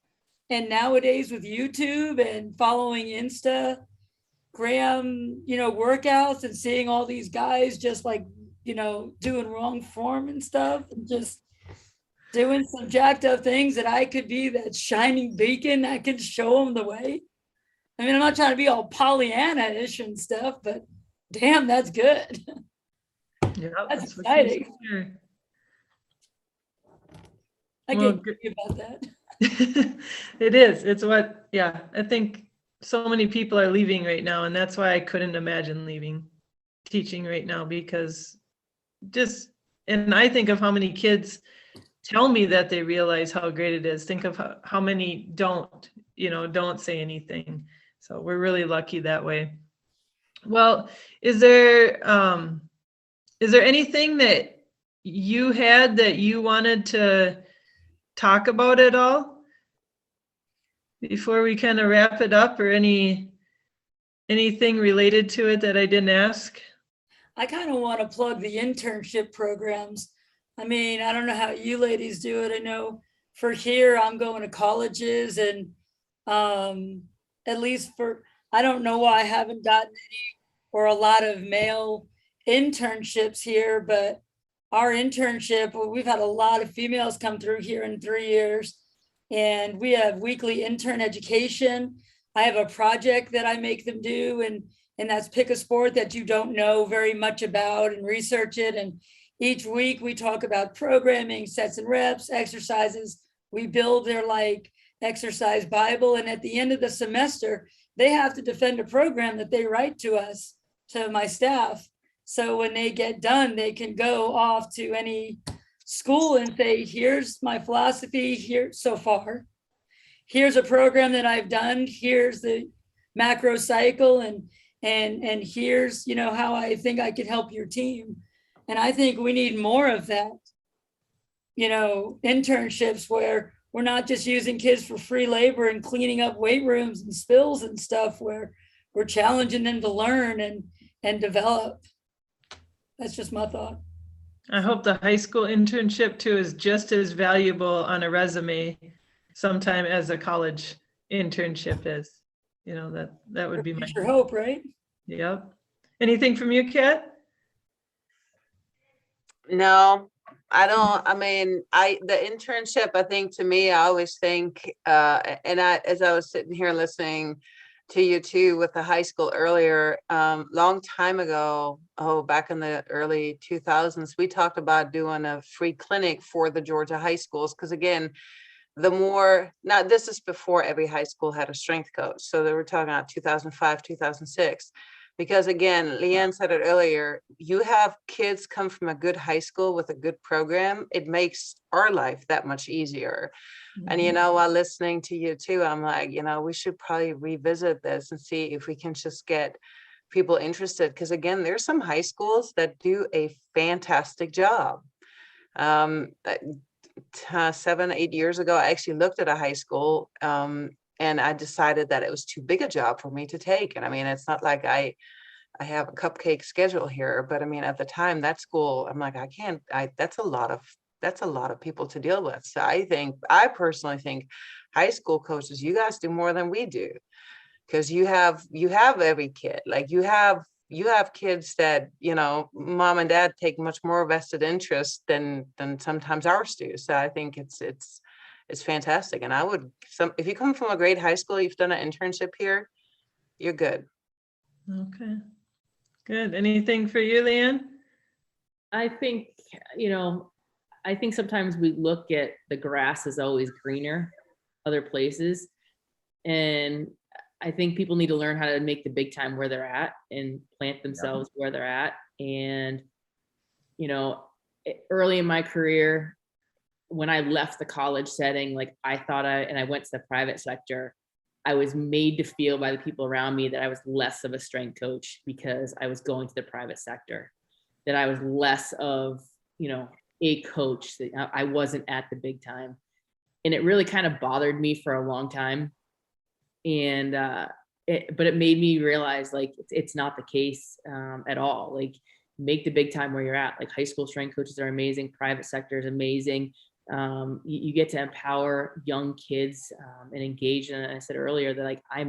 And nowadays with YouTube and following Instagram, workouts and seeing all these guys just like, doing wrong form and stuff and just doing some jacked up things, that I could be that shining beacon that can show them the way. I mean, I'm not trying to be all Pollyanna-ish and stuff, but damn, that's good. Yeah, that's exciting. Sure. I can't think about that. It is. It's what, I think so many people are leaving right now, and that's why I couldn't imagine leaving teaching right now, because and I think of how many kids tell me that they realize how great it is. Think of how many don't say anything. So we're really lucky that way. Well, is there anything that you had that you wanted to talk about at all before we kind of wrap it up, or anything related to it that I didn't ask? I kind of want to plug the internship programs. I mean, I don't know how you ladies do it. I know for here, I'm going to colleges, and at least I don't know why I haven't gotten any or a lot of male internships here, but our internship, we've had a lot of females come through here in 3 years, and we have weekly intern education. I have a project that I make them do, and that's pick a sport that you don't know very much about and research it. And each week we talk about programming, sets and reps, exercises. We build their exercise Bible. And at the end of the semester, they have to defend a program that they write to us, to my staff. So when they get done, they can go off to any school and say, here's my philosophy here so far. Here's a program that I've done. Here's the macro cycle. And here's, how I think I could help your team. And I think we need more of that, internships where we're not just using kids for free labor and cleaning up weight rooms and spills and stuff, where we're challenging them to learn and develop. That's just my thought. I hope the high school internship too is just as valuable on a resume sometime as a college internship is. You know, that would be my Future hope, right? Yep. Anything from you, Kat? No, I don't. I mean, the internship, I think to me, I always think, and as I was sitting here listening to you too with the high school earlier, long time ago, back in the early 2000s, we talked about doing a free clinic for the Georgia high schools. Because again, now this is before every high school had a strength coach. So they were talking about 2005, 2006. Because again, Liane said it earlier, you have kids come from a good high school with a good program, it makes our life that much easier. And, while listening to you too, I'm like, we should probably revisit this and see if we can just get people interested. Because again, there's some high schools that do a fantastic job. 7-8 years ago, I actually looked at a high school and I decided that it was too big a job for me to take. And I mean, it's not like I have a cupcake schedule here, but I mean, at the time, that school, I'm like, that's a lot of people to deal with. So I personally think high school coaches, you guys do more than we do, because you have every kid. Like you have kids that, mom and dad take much more vested interest than sometimes ours do. So I think it's fantastic. And if you come from a great high school, you've done an internship here, you're good. Okay, good. Anything for you, Liane? I think, sometimes we look at the grass is always greener other places. And I think people need to learn how to make the big time where they're at and plant themselves where they're at. And, early in my career, when I left the college setting, like I went to the private sector, I was made to feel by the people around me that I was less of a strength coach because I was going to the private sector, that I was less of, a coach, that I wasn't at the big time. And it really kind of bothered me for a long time. And, but it made me realize like, it's not the case at all. Like make the big time where you're at. Like high school strength coaches are amazing. Private sector is amazing. You get to empower young kids and engage. And I said earlier that like I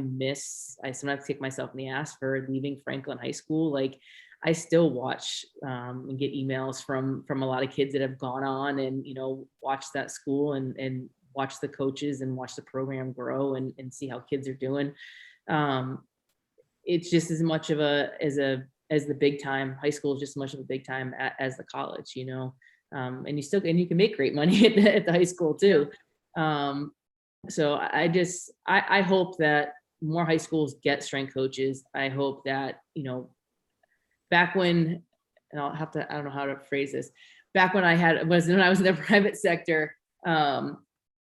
sometimes kick myself in the ass for leaving Franklin High School. Like I still watch and get emails from a lot of kids that have gone on and watch that school and watch the coaches and watch the program grow and see how kids are doing. It's just as much of as the big time. High school is just as much of a big time as the college, and you can make great money at the high school too. So I hope that more high schools get strength coaches. I hope that, back when, and I don't know how to phrase this, back when I was in the private sector, in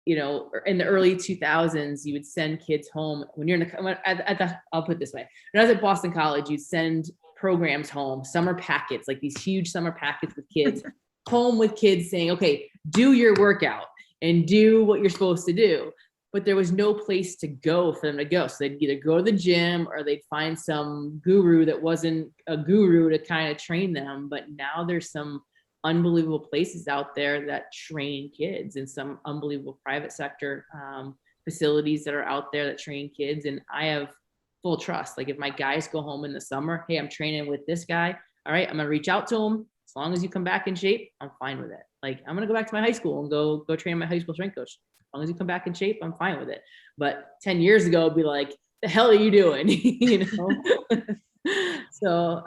the early 2000s, you would send kids home when you're I'll put it this way. When I was at Boston College, you'd send programs home, summer packets, like these huge summer packets with kids home with kids saying, okay, do your workout and do what you're supposed to do. But there was no place to go for them to go. So they'd either go to the gym or they'd find some guru that wasn't a guru to kind of train them. But now there's some unbelievable places out there that train kids, and some unbelievable private sector facilities that are out there that train kids. And I have full trust. Like if my guys go home in the summer, hey, I'm training with this guy. All right, I'm gonna reach out to him. As long as you come back in shape, I'm fine with it. Like I'm gonna go back to my high school and go train my high school strength coach. As long as you come back in shape, I'm fine with it. But 10 years ago, it'd be like, the hell are you doing? So,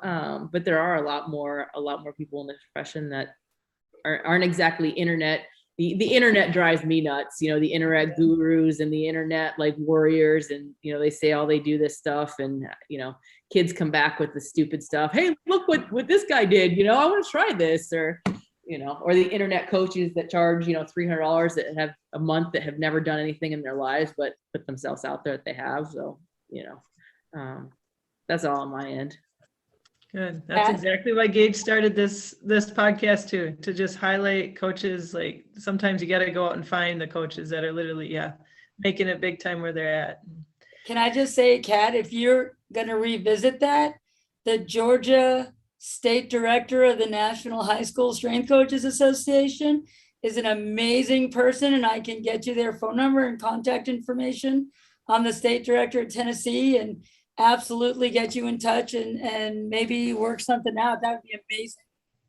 but there are a lot more people in this profession that aren't exactly internet. The internet drives me nuts, the internet gurus and the internet like warriors, and they say all they do this stuff, and kids come back with the stupid stuff. Hey, look what this guy did, I want to try this, or or the internet coaches that charge $300 that have a month that have never done anything in their lives but put themselves out there that they have. So that's all on my end. Good. That's Pat? exactly why Gage started this podcast too, to just highlight coaches. Like sometimes you got to go out and find the coaches that are literally, making it big time where they're at. Can I just say, Kat, if you're going to revisit that, the Georgia State Director of the National High School Strength Coaches Association is an amazing person, and I can get you their phone number and contact information. I'm the state director at Tennessee, and absolutely get you in touch and maybe work something out. That would be amazing.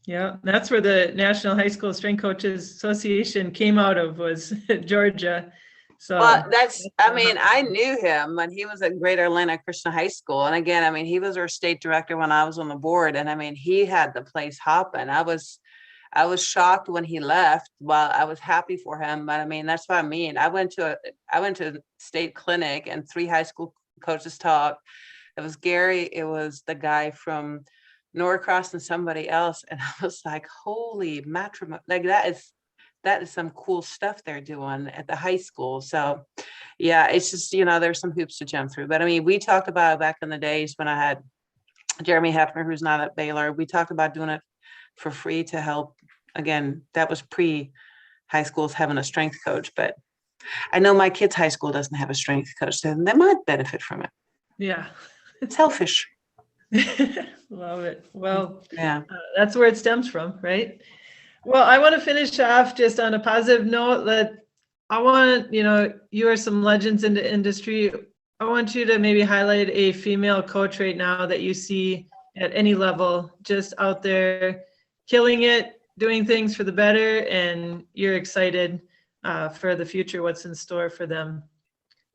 Yeah, that's where the National High School Strength Coaches Association came out of, was Georgia. So Well, I knew him when he was at Greater Atlanta Christian High School. And again, he was our state director when I was on the board. And he had the place hopping. I was shocked when he left. Well, I was happy for him. But that's what I mean. I went to a state clinic and 3 high school coaches talked. It was Gary. It was the guy from Norcross and somebody else. And I was like, holy matrimony. Like that is some cool stuff they're doing at the high school. So yeah, it's just, there's some hoops to jump through. But we talked about it back in the days when I had Jeremy Hefner, who's not at Baylor. We talked about doing it for free to help. Again, that was pre-high schools having a strength coach, but I know my kid's high school doesn't have a strength coach, so they might benefit from it. yeah. It's selfish. Love it. Well, Yeah. That's where it stems from, right? Well, I want to finish off just on a positive note that I want, you are some legends in the industry. I want you to maybe highlight a female coach right now that you see at any level, just out there killing it, doing things for the better, and you're excited for the future, what's in store for them.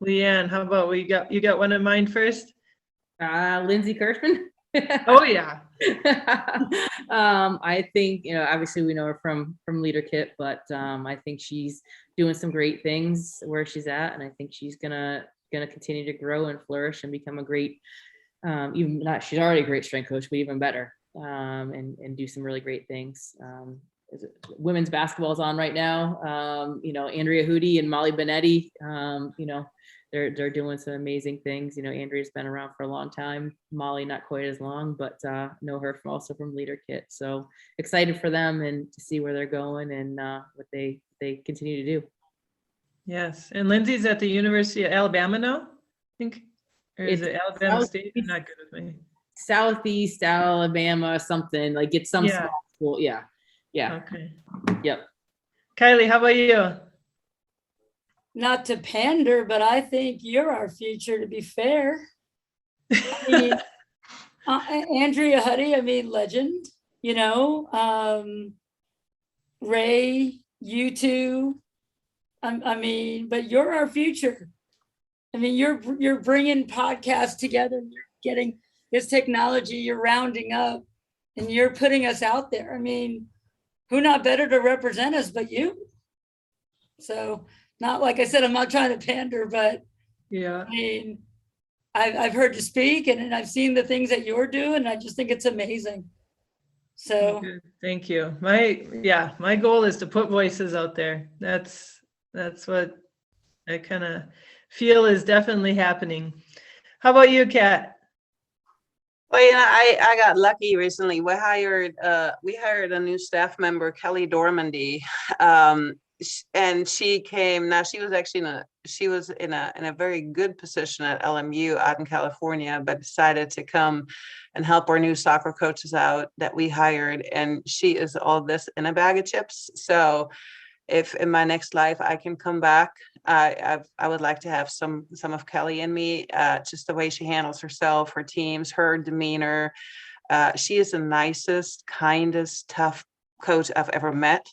Liane, how about you got one in mind first? Lindsay Kirschman. Oh yeah. I think, obviously we know her from Leader Kit, but I think she's doing some great things where she's at, and I think she's gonna continue to grow and flourish and become a great, she's already a great strength coach, but even better, and do some really great things. Women's basketball is on right now. Andrea Hootie and Molly Benetti, they're doing some amazing things. Andrea's been around for a long time. Molly, not quite as long, but know her from Leader Kit. So excited for them and to see where they're going and what they continue to do. Yes. And Lindsay's at the University of Alabama now, I think. Or is it Alabama State? You're not good with me. Southeast Alabama, something like it's some small school. Yeah. Okay. Yep. Kylie, how about you? Not to pander, but I think you're our future, to be fair. Andrea Huddy, legend, Ray, you two. But you're our future. You're bringing podcasts together. You're getting this technology. You're rounding up, and you're putting us out there. Who not better to represent us but you? So, not like I said, I'm not trying to pander, but yeah, I've heard you speak and I've seen the things that you're doing. And I just think it's amazing. So thank you. My goal is to put voices out there. That's what I kind of feel is definitely happening. How about you, Kat? Well, I got lucky recently. We hired a new staff member, Kelly Dormandy, and she came. Now she was in a very good position at LMU out in California, but decided to come and help our new soccer coaches out that we hired. And she is all this in a bag of chips. So if in my next life I can come back, I would like to have some of Kelly in me, just the way she handles herself, her teams, her demeanor. She is the nicest, kindest, tough coach I've ever met.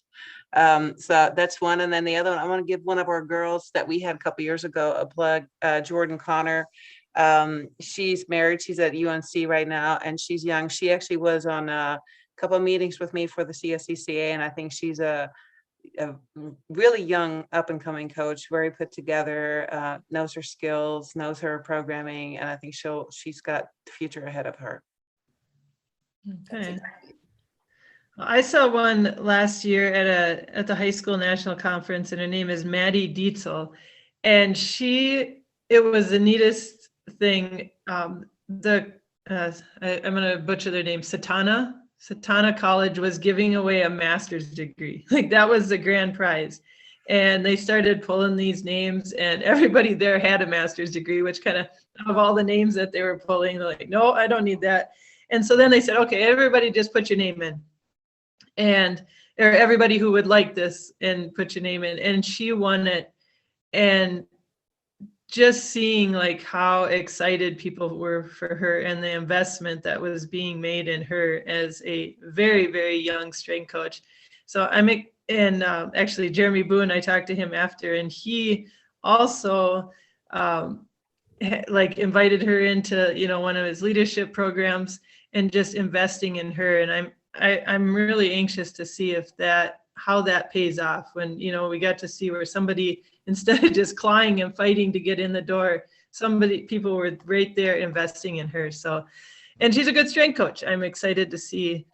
So that's one. And then the other one, I want to give one of our girls that we had a couple years ago a plug, Jordan Connor. She's married. She's at UNC right now, and she's young. She actually was on a couple of meetings with me for the CSCCA, and I think she's a really young up and coming coach, very put together, knows her skills, knows her programming, and I think she's got the future ahead of her. Okay. I saw one last year at the high school national conference, and her name is Maddie Dietzel, and it was the neatest thing. The I'm going to butcher their name, Satana College was giving away a master's degree. Like that was the grand prize. And they started pulling these names and everybody there had a master's degree, which kind of all the names that they were pulling, they're like, no, I don't need that. And so then they said, okay, everybody just put your name in. And or everybody who would like this and put your name in. And she won it. And just seeing like how excited people were for her and the investment that was being made in her as a very, very young strength coach. So actually Jeremy Boone, I talked to him after, and he also like invited her into, one of his leadership programs and just investing in her. And I'm really anxious to see how that pays off when, we got to see where somebody, instead of just clawing and fighting to get in the door, people were right there investing in her. So, and she's a good strength coach. I'm excited to see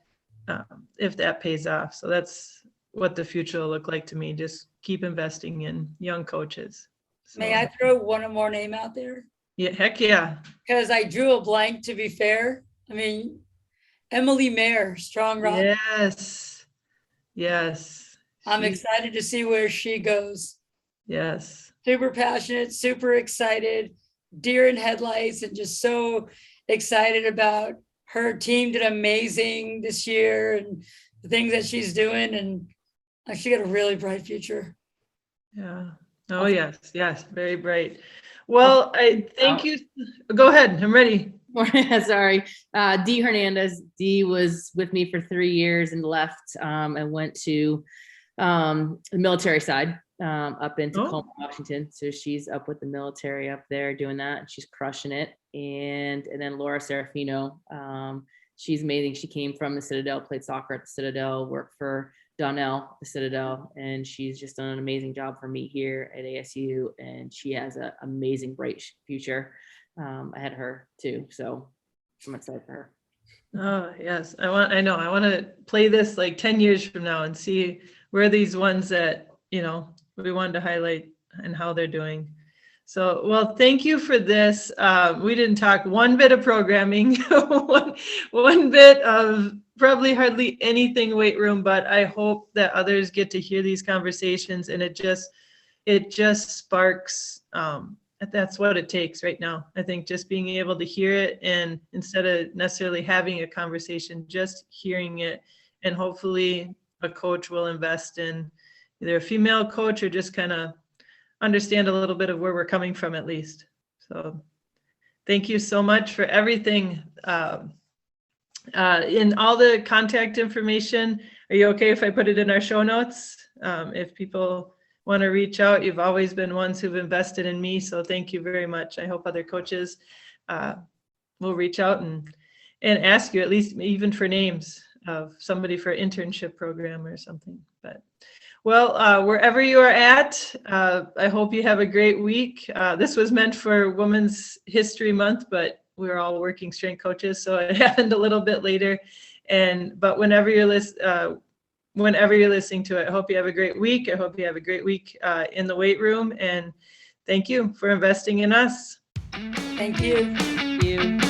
if that pays off. So that's what the future will look like to me. Just keep investing in young coaches. So, May I throw one more name out there? Yeah, heck yeah. Because I drew a blank, to be fair. I mean, Emily Mayer, Strong Rock. Yes. I'm excited to see where she goes. Yes. Super passionate, super excited, deer in headlights, and just so excited about her team did amazing this year and the things that she's doing. And she got a really bright future. Yeah. Oh, yes. Very bright. Well, I thank you. Go ahead. I'm ready. Sorry. Dee Hernandez. Dee was with me for 3 years and left and went to the military side up in Tacoma, Washington. So she's up with the military up there doing that. And she's crushing it. And then Laura Serafino. She's amazing. She came from the Citadel, played soccer at the Citadel, worked for Donnell, the Citadel, and she's just done an amazing job for me here at ASU. And she has an amazing, bright future ahead of her too. So I'm excited for her. Oh, yes. I want to play this like 10 years from now and see where these ones that, we wanted to highlight and how they're doing. So, well, thank you for this. We didn't talk one bit of programming, one bit of probably hardly anything weight room, but I hope that others get to hear these conversations and it just sparks, that's what it takes right now. I think just being able to hear it, and instead of necessarily having a conversation, just hearing it, and hopefully a coach will invest in either a female coach or just kind of understand a little bit of where we're coming from at least. So thank you so much for everything. In all the contact information, are you okay if I put it in our show notes? If people want to reach out, you've always been ones who've invested in me. So thank you very much. I hope other coaches will reach out and ask you, at least even for names of somebody for an internship program or something. But well, wherever you are at, I hope you have a great week. This was meant for Women's History Month, but we're all working strength coaches, so it happened a little bit later. But whenever you're listening to it, I hope you have a great week. I hope you have a great week in the weight room, and thank you for investing in us. Thank you. Thank you.